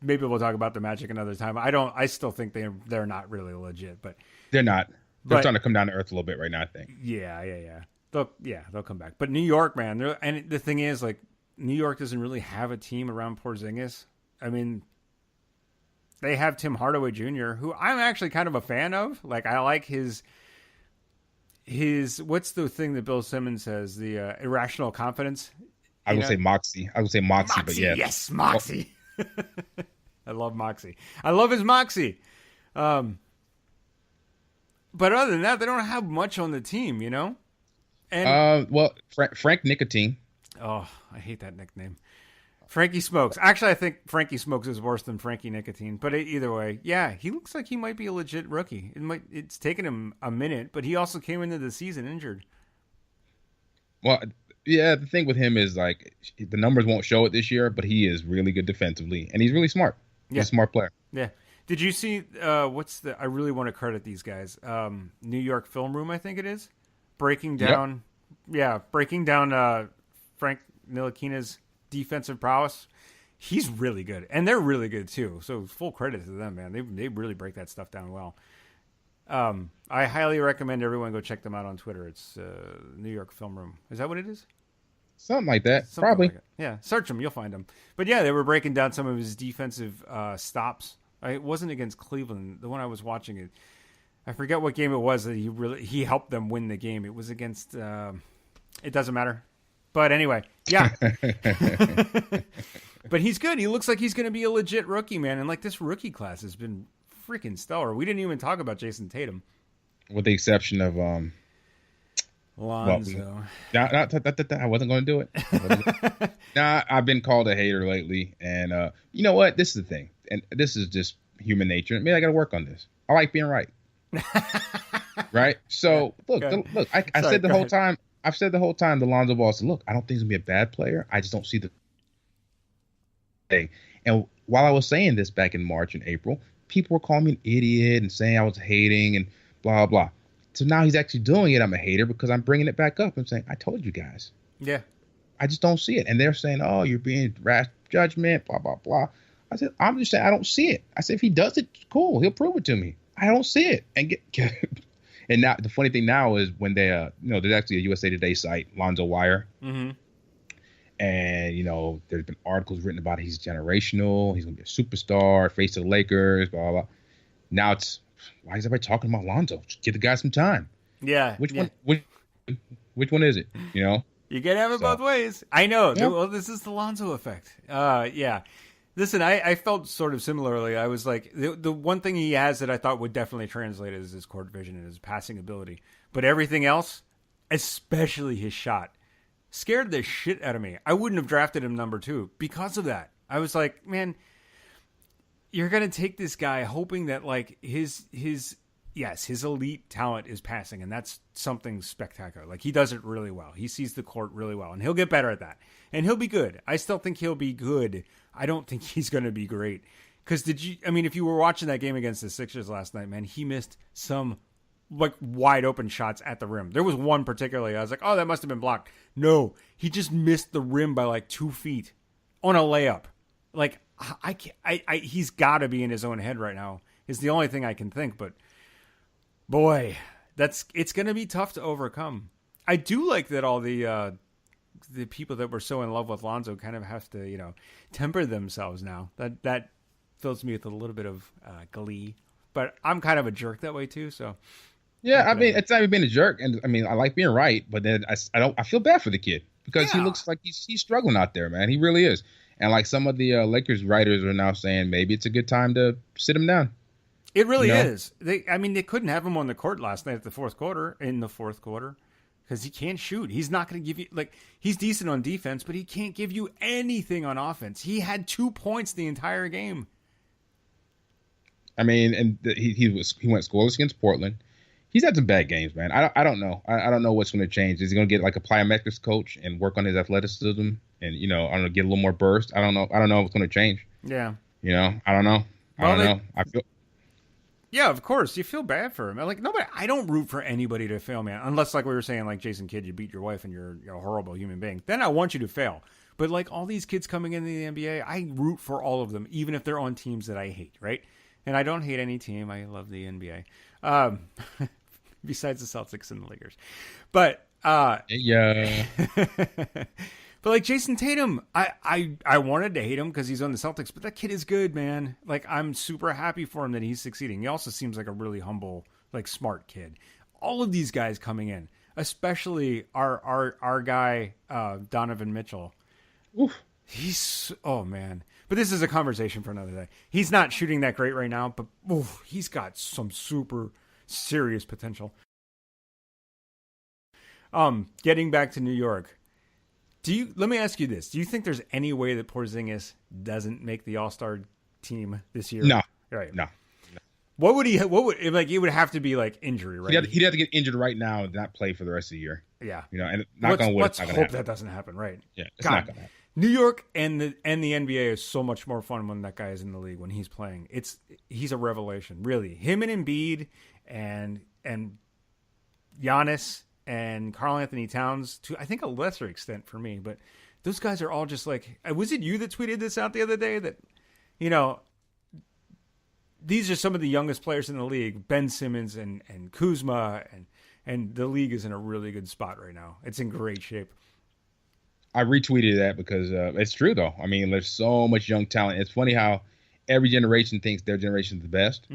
maybe we'll talk about the Magic another time. I still think they're not really legit, but they're not. They're trying to come down to earth a little bit right now, I think. Yeah. They'll come back. But New York, man, and the thing is, like, New York doesn't really have a team around Porzingis. I mean, they have Tim Hardaway Jr., who I'm actually kind of a fan of. Like, I like his what's the thing that Bill Simmons says? The irrational confidence. I would say moxie. Moxie, but yeah. Yes, moxie. I love moxie. I love his moxie. But other than that, they don't have much on the team, you know? And Frank Nicotine. Oh, I hate that nickname. Frankie Smokes. Actually, I think Frankie Smokes is worse than Frankie Nicotine. But either way, yeah, he looks like he might be a legit rookie. It's taken him a minute, but he also came into the season injured. Well, yeah, the thing with him is, like, the numbers won't show it this year, but he is really good defensively, and he's really smart. He's a smart player. Yeah. Did you see I really want to credit these guys. New York Film Room, I think it is. Breaking down Frank Ntilikina's defensive prowess. He's really good, and they're really good too. So full credit to them, man. They really break that stuff down well. I highly recommend everyone go check them out on Twitter. It's New York Film Room. Is that what it is? Something like that. Probably. Like yeah, search them. You'll find them. But yeah, they were breaking down some of his defensive stops. It wasn't against Cleveland. The one I was watching, I forget what game it was that he helped them win the game. It was against. It doesn't matter. But anyway, yeah. But he's good. He looks like he's going to be a legit rookie, man. And like this rookie class has been freaking stellar. We didn't even talk about Jason Tatum, with the exception of Lonzo. I wasn't going to do it. I've been called a hater lately, and you know what? This is the thing, and this is just human nature. Maybe I got to work on this. I like being right. Right. So look. I said the whole time. I've said the whole time the Lonzo Ball said, look, I don't think he's gonna be a bad player. I just don't see the thing. And while I was saying this back in March and April, people were calling me an idiot and saying I was hating and blah blah. So now he's actually doing it. I'm a hater because I'm bringing it back up and saying, I told you guys. Yeah. I just don't see it. And they're saying, oh, you're being rash judgment, blah blah blah. I said, I'm just saying I don't see it. I said, if he does it, cool. He'll prove it to me. I don't see it. And and now the funny thing now is when they, there's actually a USA Today site, Lonzo Wire. Mm-hmm. And, there's been articles written about he's generational. He's going to be a superstar, face of the Lakers, blah, blah, blah. Now it's, why is everybody talking about Lonzo? Just give the guy some time. Yeah. Which one is it? You can have it both ways. I know. Yeah. Well, this is the Lonzo effect. Yeah. Listen, I felt sort of similarly. I was like, the one thing he has that I thought would definitely translate is his court vision and his passing ability. But everything else, especially his shot, scared the shit out of me. I wouldn't have drafted him number 2 because of that. I was like, man, you're going to take this guy hoping that like his elite talent is passing, and that's something spectacular. Like, he does it really well. He sees the court really well, and he'll get better at that. And he'll be good. I still think he'll be good. I don't think he's going to be great. Because if you were watching that game against the Sixers last night, man, he missed some like wide open shots at the rim. There was one particularly, I was like, oh, that must have been blocked. No, he just missed the rim by like 2 feet on a layup. Like, he's got to be in his own head right now is the only thing I can think. But boy, it's going to be tough to overcome. I do like that all the people that were so in love with Lonzo kind of have to, temper themselves now. That fills me with a little bit of glee. But I'm kind of a jerk that way too. So yeah, I mean, it's not even being a jerk, and I mean, I like being right, but then I feel bad for the kid because he looks like he's struggling out there, man. He really is. And like some of the Lakers writers are now saying, maybe it's a good time to sit him down. It really is. They couldn't have him on the court last night in the fourth quarter, because he can't shoot. He's not going to give you he's decent on defense, but he can't give you anything on offense. He had 2 points the entire game. I mean, and he went scoreless against Portland. He's had some bad games, man. I don't know. I don't know what's going to change. Is he going to get like a plyometrics coach and work on his athleticism and I don't know, get a little more burst? I don't know what's going to change. Yeah. I don't know. I feel. Yeah, of course. You feel bad for him. Like, nobody. I don't root for anybody to fail, man. Unless, like we were saying, like Jason Kidd, you beat your wife and you're a horrible human being. Then I want you to fail. But like all these kids coming into the NBA, I root for all of them, even if they're on teams that I hate, right? And I don't hate any team. I love the NBA. Besides the Celtics and the Lakers. But yeah. But like Jason Tatum, I wanted to hate him because he's on the Celtics, but that kid is good, man. Like, I'm super happy for him that he's succeeding. He also seems like a really humble, like, smart kid. All of these guys coming in, especially our guy Donovan Mitchell. Oof. Oh man. But this is a conversation for another day. He's not shooting that great right now, but he's got some super serious potential. Getting back to New York. Let me ask you this. Do you think there's any way that Porzingis doesn't make the All-Star team this year? No. Right. No. What would it would have to be like injury, right? He'd have to get injured right now and not play for the rest of the year. Yeah. And knock on wood, let's it's not hope happen. that doesn't happen, right? Yeah, it's not gonna happen. New York and the NBA is so much more fun when that guy is in the league, when he's playing. He's a revelation, really. Him and Embiid and Giannis and Karl Anthony Towns, to I think a lesser extent for me, but those guys are all just like, was it you that tweeted this out the other day that, these are some of the youngest players in the league, Ben Simmons and Kuzma, and the league is in a really good spot right now. It's in great shape. I retweeted that because it's true, though. I mean, there's so much young talent. It's funny how every generation thinks their generation is the best,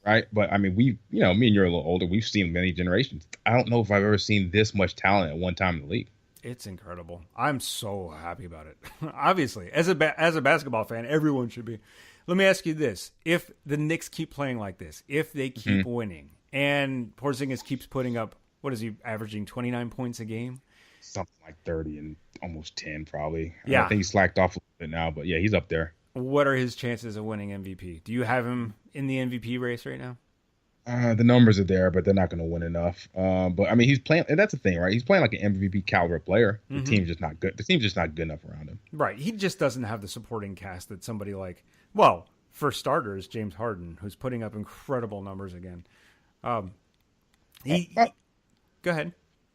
right? But, I mean, me and you're a little older. We've seen many generations. I don't know if I've ever seen this much talent at one time in the league. It's incredible. I'm so happy about it. Obviously, as a basketball fan, everyone should be. Let me ask you this. If the Knicks keep playing like this, if they keep winning, and Porzingis keeps putting up, what is he, averaging 29 points a game? Something like 30 and almost 10 probably. Yeah. I think he slacked off a little bit now, but yeah, he's up there. What are his chances of winning MVP? Do you have him in the MVP race right now? The numbers are there, but they're not going to win enough. But I mean, he's playing, and that's the thing, right? He's playing like an MVP caliber player. The team's just not good. The team's just not good enough around him. Right. He just doesn't have the supporting cast that somebody like, well, for starters, James Harden, who's putting up incredible numbers again. Go ahead.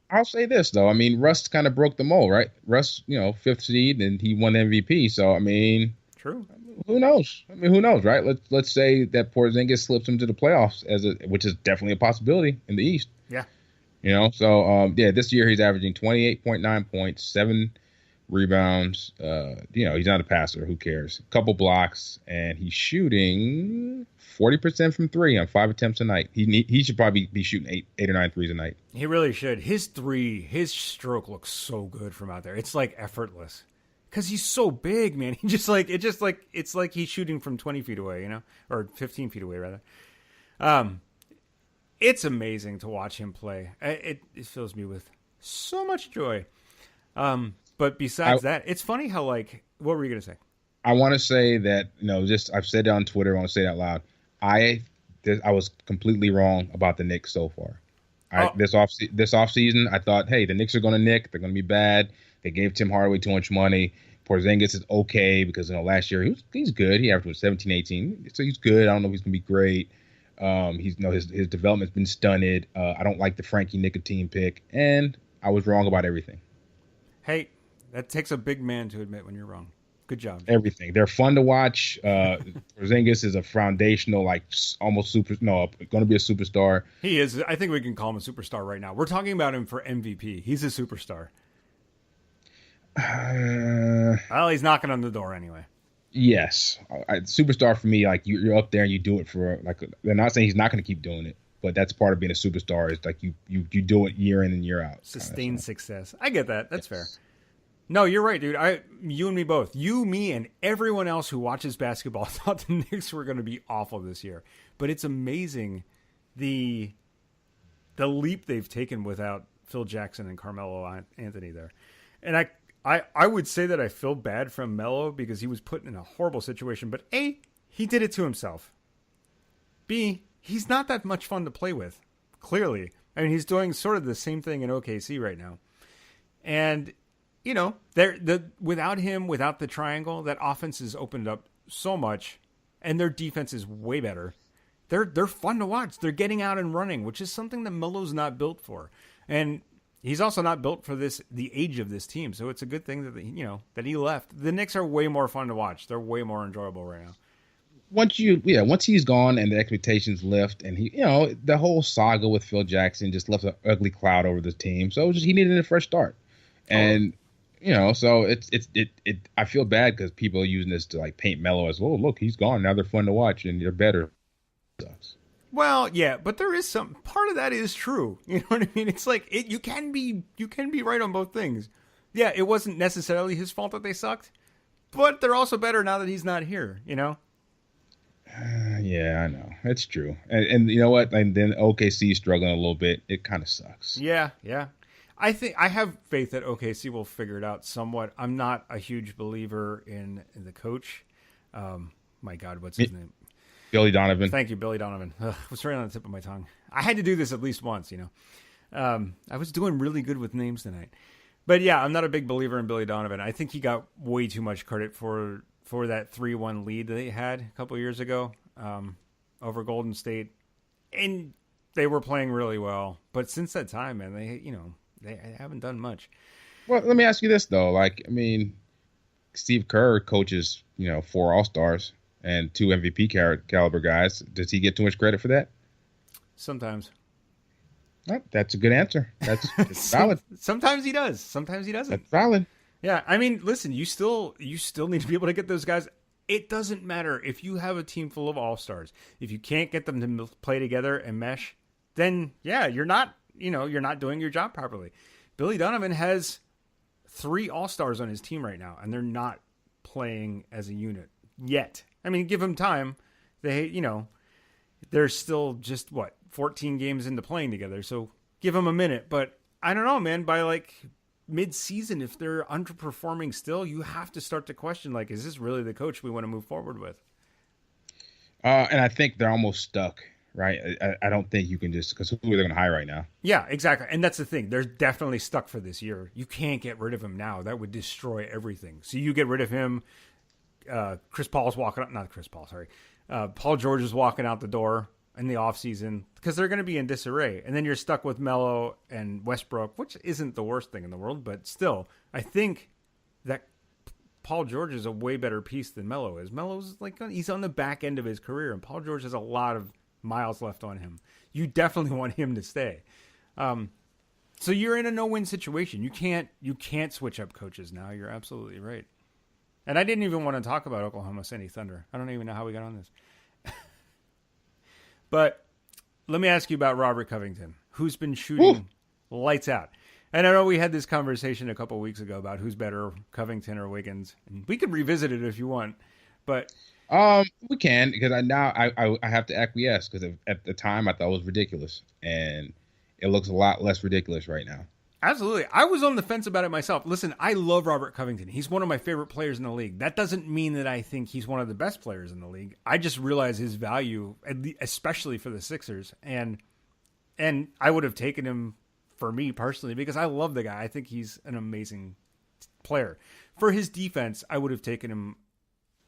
I'll say this, though. I mean, Russ kind of broke the mold, right? Russ, fifth seed, and he won MVP. So, I mean, true. Who knows? I mean, who knows, right? Let's say that Porzingis slips into the playoffs, which is definitely a possibility in the East. Yeah. So, this year he's averaging 28.9 points, 7 rebounds. He's not a passer. Who cares? A couple blocks, and he's shooting 40% from 3 on 5 attempts a night. He should probably be shooting 8 or 9 threes a night. He really should. His stroke looks so good from out there. It's like effortless because he's so big, man. It's like he's shooting from 20 feet away, or 15 feet away rather. It's amazing to watch him play. It fills me with so much joy. But besides that, it's funny how like what were you gonna say? I want to say that just I've said it on Twitter. I want to say it out loud. I was completely wrong about the Knicks so far. This off season, I thought, hey, the Knicks are going to nick. They're going to be bad. They gave Tim Hardaway too much money. Porzingis is okay because last year he's good. He averaged 17, 18, so he's good. I don't know if he's going to be great. His development's been stunted. I don't like the Frankie Nicotine pick, and I was wrong about everything. Hey, that takes a big man to admit when you're wrong. Good job. Everything. They're fun to watch. Porzingis is a foundational, like almost going to be a superstar. He is. I think we can call him a superstar right now. We're talking about him for MVP. He's a superstar. Well, he's knocking on the door anyway. Yes. Superstar for me, like you're up there and you do it for like. They're not saying he's not going to keep doing it, but that's part of being a superstar. Is like you do it year in and year out. Sustained success. I get that. That's fair. No, you're right, dude. You and me both. You, me, and everyone else who watches basketball thought the Knicks were going to be awful this year. But it's amazing the leap they've taken without Phil Jackson and Carmelo Anthony there. And I would say that I feel bad from Melo because he was put in a horrible situation. But A, he did it to himself. B, he's not that much fun to play with, clearly. I mean, he's doing sort of the same thing in OKC right now. And without him, without the triangle, that offense has opened up so much, and their defense is way better. They're fun to watch. They're getting out and running, which is something that Melo's not built for, and he's also not built for the age of this team. So it's a good thing that he left. The Knicks are way more fun to watch. They're way more enjoyable right now. Once he's gone and the expectations lift, and the whole saga with Phil Jackson just left an ugly cloud over the team. So he needed a fresh start, and. So I feel bad because people are using this to like paint Melo as, oh, look, he's gone. Now they're fun to watch and they're better. Well, yeah, but there is some part of that is true. You know what I mean? It's like you can be right on both things. Yeah, it wasn't necessarily his fault that they sucked, but they're also better now that he's not here. Yeah, I know. It's true. And you know what? And then OKC struggling a little bit. It kind of sucks. Yeah. I think I have faith that OKC will figure it out somewhat. I'm not a huge believer in the coach. My God, what's his name? Billy Donovan. Thank you, Billy Donovan. It was right on the tip of my tongue. I had to do this at least once, I was doing really good with names tonight. But yeah, I'm not a big believer in Billy Donovan. I think he got way too much credit for that 3-1 lead that they had a couple of years ago over Golden State. And they were playing really well. But since that time, man, they haven't done much. Well, let me ask you this, though. Steve Kerr coaches, 4 All-Stars and 2 MVP caliber guys. Does he get too much credit for that? Sometimes. That's a good answer. That's valid. Sometimes he does. Sometimes he doesn't. That's valid. Yeah, I mean, listen, you still need to be able to get those guys. It doesn't matter if you have a team full of All-Stars. If you can't get them to play together and mesh, then, yeah, you're not doing your job properly. Billy Donovan has 3 All-Stars on his team right now, and they're not playing as a unit yet. I mean, give them time. They're still just, 14 games into playing together, so give them a minute. But I don't know, man, by, mid-season, if they're underperforming still, you have to start to question, is this really the coach we want to move forward with? And I think they're almost stuck. Right. I don't think you can just because who are they going to hire right now? Yeah, exactly. And that's the thing. They're definitely stuck for this year. You can't get rid of him now. That would destroy everything. So you get rid of him. Chris Paul's walking up. Not Chris Paul, sorry. Paul George is walking out the door in the offseason because they're going to be in disarray. And then you're stuck with Melo and Westbrook, which isn't the worst thing in the world. But still, I think that Paul George is a way better piece than Melo is. Melo's he's on the back end of his career, and Paul George has a lot of miles left on him. You definitely want him to stay. So you're in a no-win situation. You can't switch up coaches now. You're absolutely right. And I didn't even want to talk about Oklahoma City Thunder. I don't even know how we got on this. But let me ask you about Robert Covington, who's been shooting lights out. And I know we had this conversation a couple weeks ago about who's better, Covington or Wiggins. And we could revisit it if you want. But we can because I have to acquiesce because at the time I thought it was ridiculous, and it looks a lot less ridiculous right now. Absolutely. I was on the fence about it myself. Listen, I love Robert Covington. He's one of my favorite players in the league. That doesn't mean that I think he's one of the best players in the league. I just realize his value, especially for the Sixers. And I would have taken him for me personally because I love the guy. I think he's an amazing player. For his defense, I would have taken him,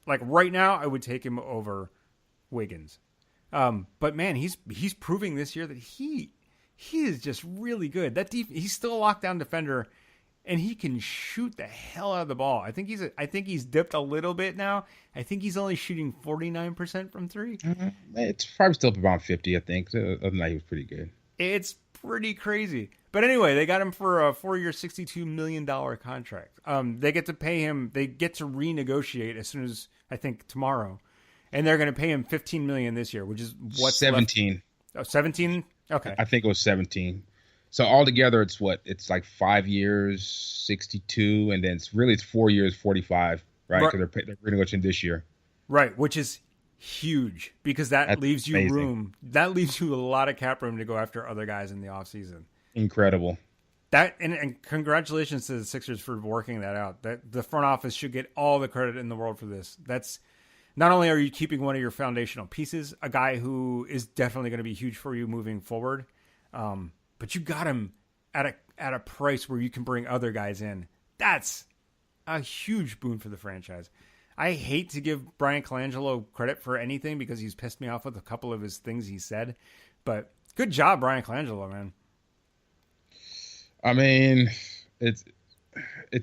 like right now, I would take him over Wiggins. But man, he's proving this year that he is just really good. He's still a lockdown defender, and he can shoot the hell out of the ball. I think he's dipped a little bit now. I think he's only shooting 49% from three. Mm-hmm. It's probably still up around 50, I think. So other than that, he was pretty good. It's pretty crazy. But anyway, they got him for a 4-year, $62 million contract. They get to pay him. They get to renegotiate as soon as, I think, tomorrow. And they're going to pay him $15 million this year, which is what's 17. Oh, 17? Okay. I think it was 17. So altogether, it's what? It's like 5 years, 62, and then it's 4 years, 45, right? Because they're renegotiating this year. Right, which is huge because that leaves you amazing. room. That leaves you a lot of cap room to go after other guys in the offseason. Incredible. That and congratulations to the Sixers for working that out. That the front office should get all the credit in the world for this. That's not only are you keeping one of your foundational pieces, a guy who is definitely going to be huge for you moving forward, but you got him at a price where you can bring other guys in. That's a huge boon for the franchise. I hate to give Brian Colangelo credit for anything because he's pissed me off with a couple of his things he said, but good job, Brian Colangelo, man. I mean, it's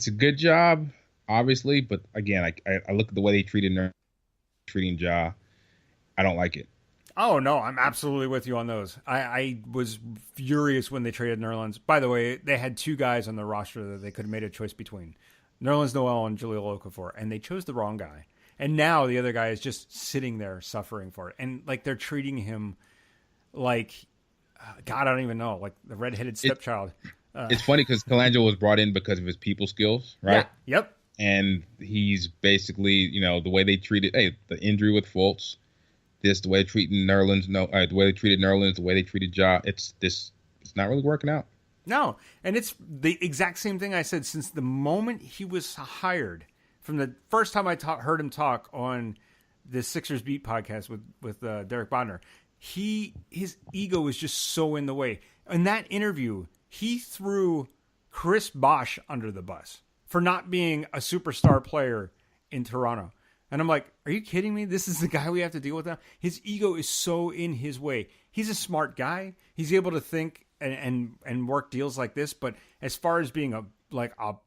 a good job, obviously, but again, I look at the way they treating Ja. I don't like it. Oh, no, I'm absolutely with you on those. I was furious when they traded Nerlens. By the way, they had two guys on the roster that they could have made a choice between. Nerlens Noel and Jahlil Okafor, and they chose the wrong guy. And now the other guy is just sitting there suffering for it. And, like, they're treating him like, God, I don't even know, like the redheaded stepchild. It's funny because Colangelo was brought in because of his people skills, right? Yeah. Yep. And he's basically, the way they treated, the injury with Fultz, the way they treated Nerlens, the way they treated Ja, it's not really working out. No, and it's the exact same thing I said since the moment he was hired. From the first time I heard him talk on the Sixers Beat podcast with Derek Bodner, his ego was just so in the way. In that interview, he threw Chris Bosh under the bus for not being a superstar player in Toronto. And I'm like, are you kidding me? This is the guy we have to deal with now? His ego is so in his way. He's a smart guy. He's able to think and work deals like this. But as far as being a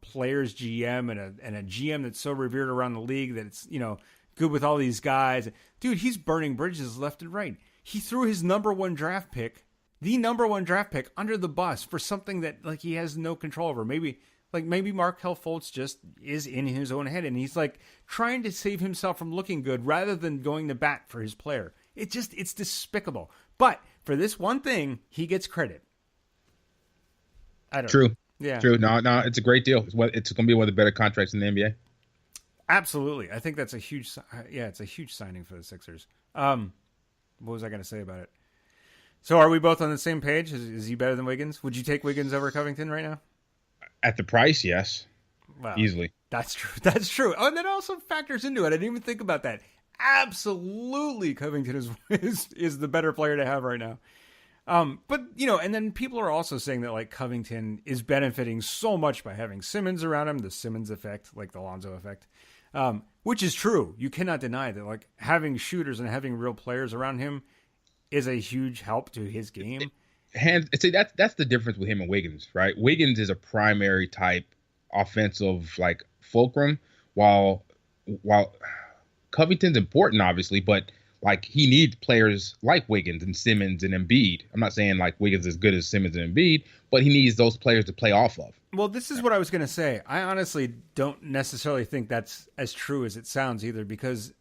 player's GM and a GM that's so revered around the league that it's, good with all these guys. Dude, he's burning bridges left and right. He threw his the number one draft pick, under the bus for something that he has no control over. Maybe Markelle Fultz just is in his own head and he's trying to save himself from looking good rather than going to bat for his player. It's despicable. But for this one thing, he gets credit. I don't know. Yeah. True. No, it's a great deal. It's going to be one of the better contracts in the NBA. Absolutely. I think that's it's a huge signing for the Sixers. What was I going to say about it? So are we both on the same page? Is he better than Wiggins? Would you take Wiggins over Covington right now? At the price, yes. Wow. Easily. That's true. Oh, and that also factors into it. I didn't even think about that. Absolutely, Covington is the better player to have right now. But, and then people are also saying that, Covington is benefiting so much by having Simmons around him, the Simmons effect, the Lonzo effect, which is true. You cannot deny that, having shooters and having real players around him is a huge help to his game. That's the difference with him and Wiggins, right? Wiggins is a primary type offensive, fulcrum, while Covington's important, obviously, but he needs players like Wiggins and Simmons and Embiid. I'm not saying Wiggins is as good as Simmons and Embiid, but he needs those players to play off of. Well, this is what I was going to say. I honestly don't necessarily think that's as true as it sounds either, because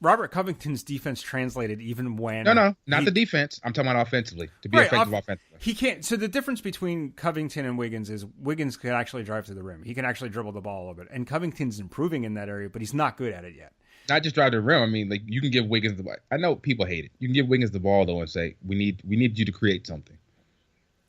Robert Covington's defense translated even when... No, not the defense. I'm talking about offensively, to be effective offensively. He can't. So the difference between Covington and Wiggins is Wiggins can actually drive to the rim. He can actually dribble the ball a little bit. And Covington's improving in that area, but he's not good at it yet. Not just drive to the rim. I mean, you can give Wiggins the ball. I know people hate it. You can give Wiggins the ball, though, and say, we need you to create something.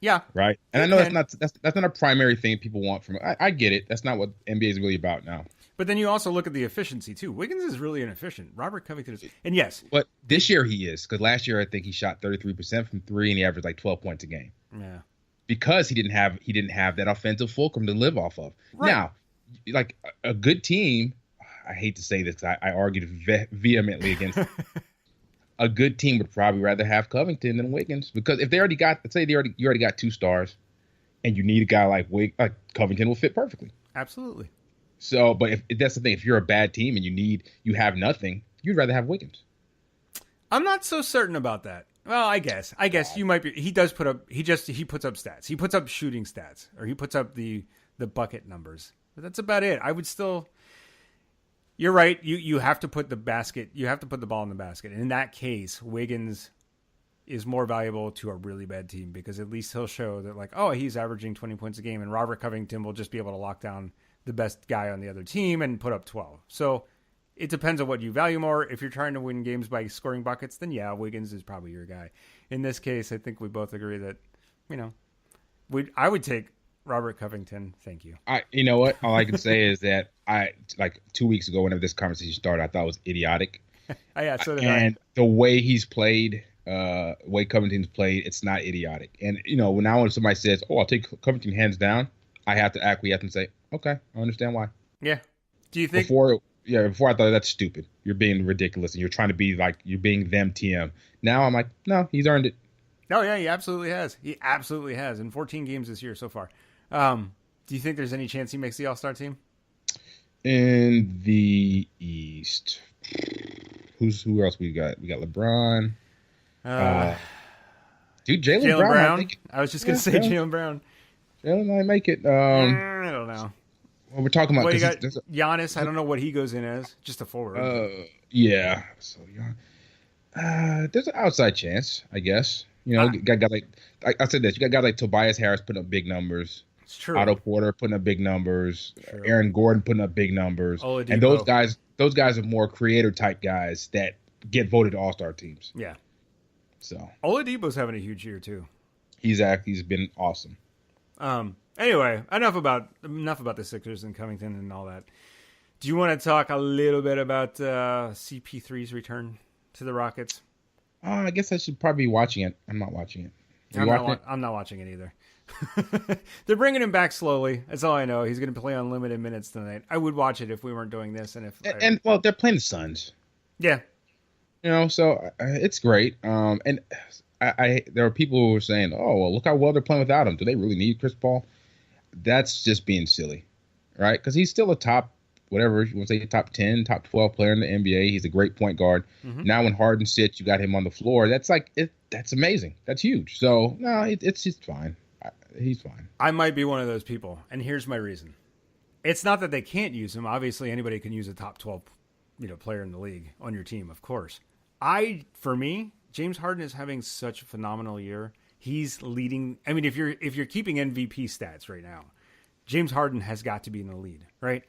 Yeah, right? And I it know can. that's not a primary thing people want from. I get it. That's not what NBA is really about now. But then you also look at the efficiency too. Wiggins is really inefficient. Robert Covington is, and yes, But this year he is, because last year I think he shot 33% from three and he averaged like 12 points a game yeah, because he didn't have that offensive fulcrum to live off of. right. Now, like a good team, I hate to say this, I argued vehemently against it. A good team would probably rather have Covington than Wiggins because if they already got, let's say you already got 2 stars, and you need a guy like Covington will fit perfectly. Absolutely. So, but if that's the thing, if you're a bad team and you have nothing, you'd rather have Wiggins. I'm not so certain about that. Well, I guess you might be. He does put up. He puts up stats. He puts up shooting stats, or he puts up the bucket numbers. But that's about it. I would still. You're right. You have to put the basket. You have to put the ball in the basket. And in that case, Wiggins is more valuable to a really bad team because at least he'll show that, like, oh, he's averaging 20 points a game, and Robert Covington will just be able to lock down the best guy on the other team and put up 12. So it depends on what you value more. If you're trying to win games by scoring buckets, then yeah, Wiggins is probably your guy. In this case, I think we both agree that, I would take Robert Covington. Thank you. You know what? All I can say is that like 2 weeks ago, whenever this conversation started, I thought it was idiotic. Yeah, so did and the way he's played, the way Covington's played, it's not idiotic. And when somebody says, "Oh, I'll take Covington hands down," I have to acquiesce and say, "Okay, I understand why." Yeah. Do you think before I thought that's stupid. You're being ridiculous and you're trying to be like you're being them TM. Now I'm like, no, he's earned it. Oh yeah, he absolutely has. He absolutely has in 14 games this year so far. Do you think there's any chance he makes the All-Star team? In the East, who else we got? We got LeBron. Dude, Jaylen Brown. I was just gonna say Jaylen Brown. Jaylen might make it. I don't know. Well, we're talking about you got Giannis. I don't know what he goes in as. Just a forward. Yeah. So there's an outside chance, I guess. Got guys like I said this. You got guys like Tobias Harris putting up big numbers. It's true. Otto Porter putting up big numbers. True. Aaron Gordon putting up big numbers. Oladipo. And those guys are more creator type guys that get voted to All-Star teams. Yeah. So Oladipo's having a huge year too. He's been awesome. Anyway, enough about the Sixers and Covington and all that. Do you want to talk a little bit about CP3's return to the Rockets? I guess I should probably be watching it. I'm not watching it. I'm not watching it either. They're bringing him back slowly. That's all I know. He's going to play unlimited minutes tonight. I would watch it if we weren't doing this. Well, they're playing the Suns. Yeah. So it's great. And there are people who are saying, "Oh, well, look how well they're playing without him. Do they really need Chris Paul?" That's just being silly, right? Because he's still a top, whatever you want to say, top 10, top 12 player in the NBA. He's a great point guard. Mm-hmm. Now when Harden sits, you got him on the floor. That's that's amazing. That's huge. So no, it's just fine. He's fine. I might be one of those people, and here's my reason. It's not that they can't use him. Obviously, anybody can use a top 12, player in the league on your team, of course. For me, James Harden is having such a phenomenal year. He's leading. I mean, if you're keeping MVP stats right now, James Harden has got to be in the lead, right?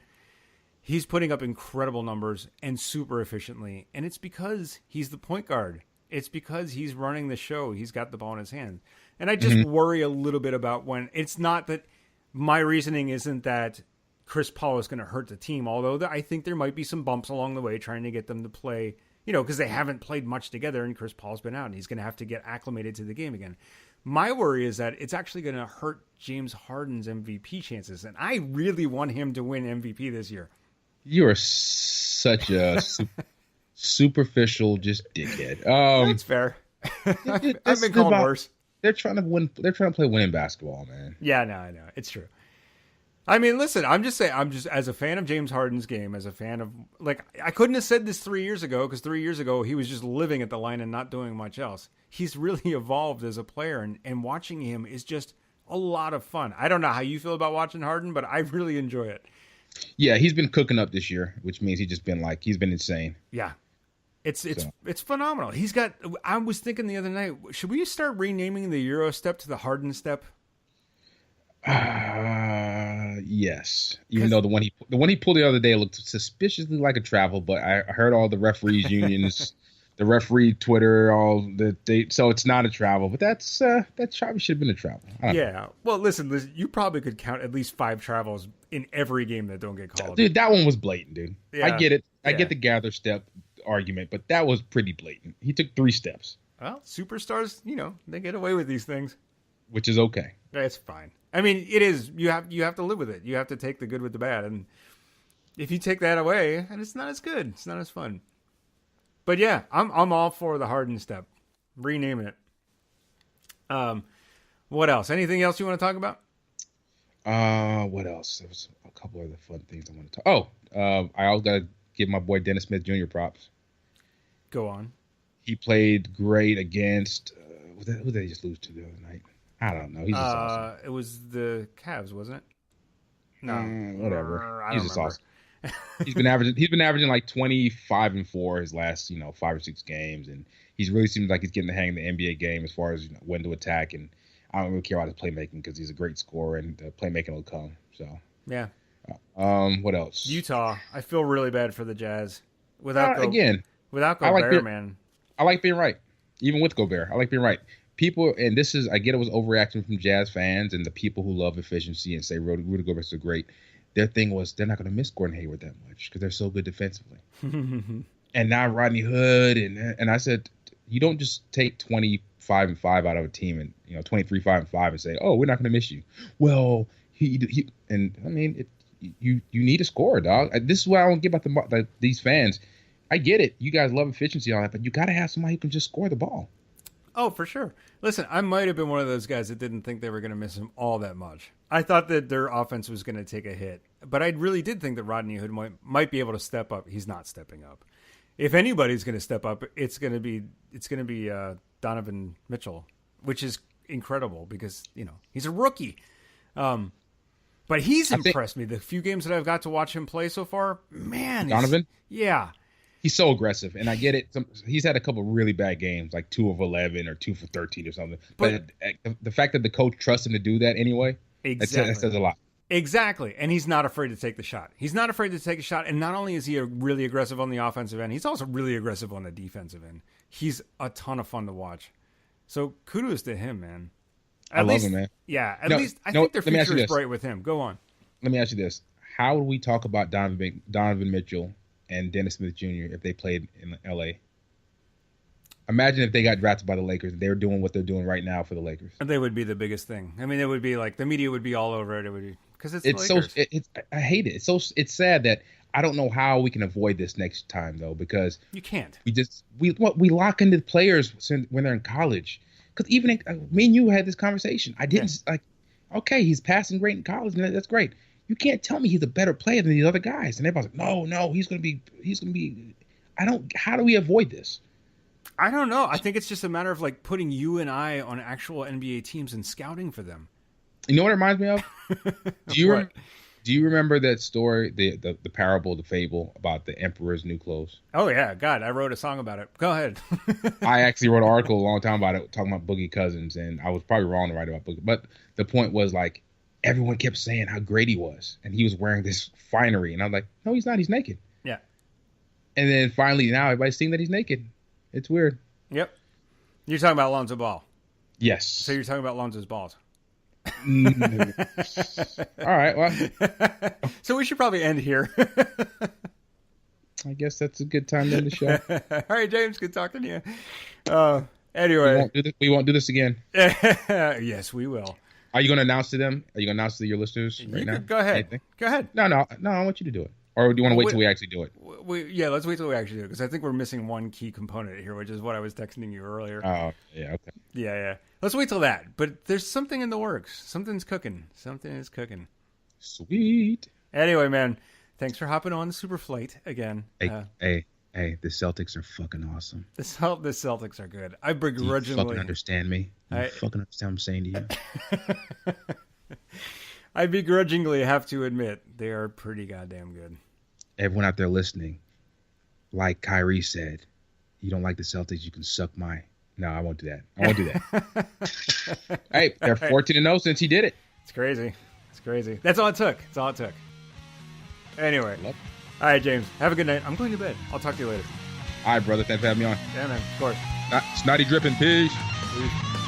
He's putting up incredible numbers and super efficiently, and it's because he's the point guard. It's because he's running the show. He's got the ball in his hand. And I just worry a little bit about when it's not that my reasoning isn't that Chris Paul is going to hurt the team, although I think there might be some bumps along the way trying to get them to play, because they haven't played much together and Chris Paul's been out and he's going to have to get acclimated to the game again. My worry is that it's actually going to hurt James Harden's MVP chances. And I really want him to win MVP this year. You are such a superficial, just dickhead. That's fair. I've been called worse. They're trying to win. They're trying to play winning basketball, man. Yeah, no, I know. It's true. I mean, listen, I'm just saying, as a fan of James Harden's game, as a fan of, I couldn't have said this 3 years ago, because 3 years ago, he was just living at the line and not doing much else. He's really evolved as a player, and watching him is just a lot of fun. I don't know how you feel about watching Harden, but I really enjoy it. Yeah, he's been cooking up this year, which means he's been insane. Yeah. It's phenomenal. I was thinking the other night, should we start renaming the Euro step to the Harden step? Yes. Even though the one he pulled the other day looked suspiciously like a travel, but I heard all the referees unions the referee Twitter, all so it's not a travel, but that probably should have been a travel. Yeah. Well, listen, you probably could count at least 5 travels in every game that don't get called. Dude, that one was blatant, dude. Yeah. I get it. I get the gather step argument, but that was pretty blatant. He took 3 steps. Well, superstars, they get away with these things, which is okay. It's fine. I mean, it is. You have to live with it. You have to take the good with the bad, and if you take that away, and it's not as good. It's not as fun. But yeah, I'm all for the hardened step. Renaming it. What else? Anything else you want to talk about? What else? There was a couple other fun things I want to talk. I also got to give my boy Dennis Smith Jr. props. Go on. He played great against who did they just lose to the other night? I don't know. He's just awesome. It was the Cavs, wasn't it? No, whatever. I He's don't just remember. awesome. He's been averaging like 25-4 his last 5 or 6 games, and he's really seems like he's getting the hang of the NBA game as far as when to attack. And I don't really care about his playmaking because he's a great scorer, and the playmaking will come. So yeah. What else? Utah. I feel really bad for the Jazz without Gobert, I like man. I like being right, even with Gobert. I like being right. People, and I get it was overreaction from Jazz fans and the people who love efficiency and say Rudy Gobert's so great. Their thing was they're not going to miss Gordon Hayward that much because they're so good defensively. And now Rodney Hood and I said, you don't just take 25-5 out of a team and 23-5-5 and say, oh, we're not going to miss you. Well, he and I mean, you need to score, dog. This is what I don't get about these fans. I get it. You guys love efficiency and all that, but you got to have somebody who can just score the ball. Oh, for sure. Listen, I might have been one of those guys that didn't think they were going to miss him all that much. I thought that their offense was going to take a hit, but I really did think that Rodney Hood might be able to step up. He's not stepping up. If anybody's going to step up, it's going to be Donovan Mitchell, which is incredible because he's a rookie. But he's impressed me. The few games that I've got to watch him play so far, man. Donovan? Yeah. He's so aggressive, and I get it. He's had a couple of really bad games, like 2 of 11 or 2 for 13 or something. But the fact that the coach trusts him to do that anyway, exactly. that says a lot. Exactly, and he's not afraid to take the shot. He's not afraid to take a shot, and not only is he really aggressive on the offensive end, he's also really aggressive on the defensive end. He's a ton of fun to watch. So kudos to him, man. I love him, man. Yeah, at least I think their future is bright with him. Go on. Let me ask you this. How would we talk about Donovan Mitchell and Dennis Smith Jr. if they played in L.A.? Imagine if they got drafted by the Lakers and they were doing what they're doing right now for the Lakers. They would be the biggest thing. I mean, it would be like the media would be all over it. It would be because it's Lakers. So I hate it. It's sad that I don't know how we can avoid this next time though, because you can't. We lock into players when they're in college. Because even me and you had this conversation. I didn't okay, he's passing great in college, and that's great. You can't tell me he's a better player than these other guys. And everybody's like, no, he's gonna be. How do we avoid this? I don't know. I think it's just a matter of like putting you and I on actual NBA teams and scouting for them. You know what it reminds me of? Do you remember that story, the parable, the fable about the emperor's new clothes? Oh yeah, God, I wrote a song about it. Go ahead. I actually wrote an article a long time about it, talking about Boogie Cousins, and I was probably wrong to write about Boogie, but the point was like everyone kept saying how great he was, and he was wearing this finery, and I'm like, no, he's not. He's naked. Yeah. And then finally, now everybody's seeing that he's naked. It's weird. Yep. You're talking about Lonzo Ball. Yes. So you're talking about Lonzo's balls. All right. Well, so we should probably end here. I guess that's a good time to end the show. All right, James. Good talking to you. Anyway, we won't do this again. Yes, we will. Are you going to announce to them? Are you going to announce to your listeners right now? Go ahead. Anything? Go ahead. No. I want you to do it. Or do you want to wait till we actually do it? Let's wait till we actually do it, because I think we're missing one key component here, which is what I was texting you earlier. Oh, yeah, okay. Yeah. Let's wait till that. But there's something in the works. Something's cooking. Something is cooking. Sweet. Anyway, man, thanks for hopping on the Super Flight again. Hey, the Celtics are fucking awesome. The Celtics are good. I begrudgingly... Do you fucking understand me? You fucking understand what I'm saying to you? I begrudgingly have to admit, they are pretty goddamn good. Everyone out there listening, like Kyrie said, you don't like the Celtics, you can suck my... No, I won't do that. Hey, they're 14-0 since he did it. It's crazy. That's all it took. Anyway. All right, James. Have a good night. I'm going to bed. I'll talk to you later. All right, brother. Thanks for having me on. Yeah, man. Of course. Snotty dripping, peace. Peace.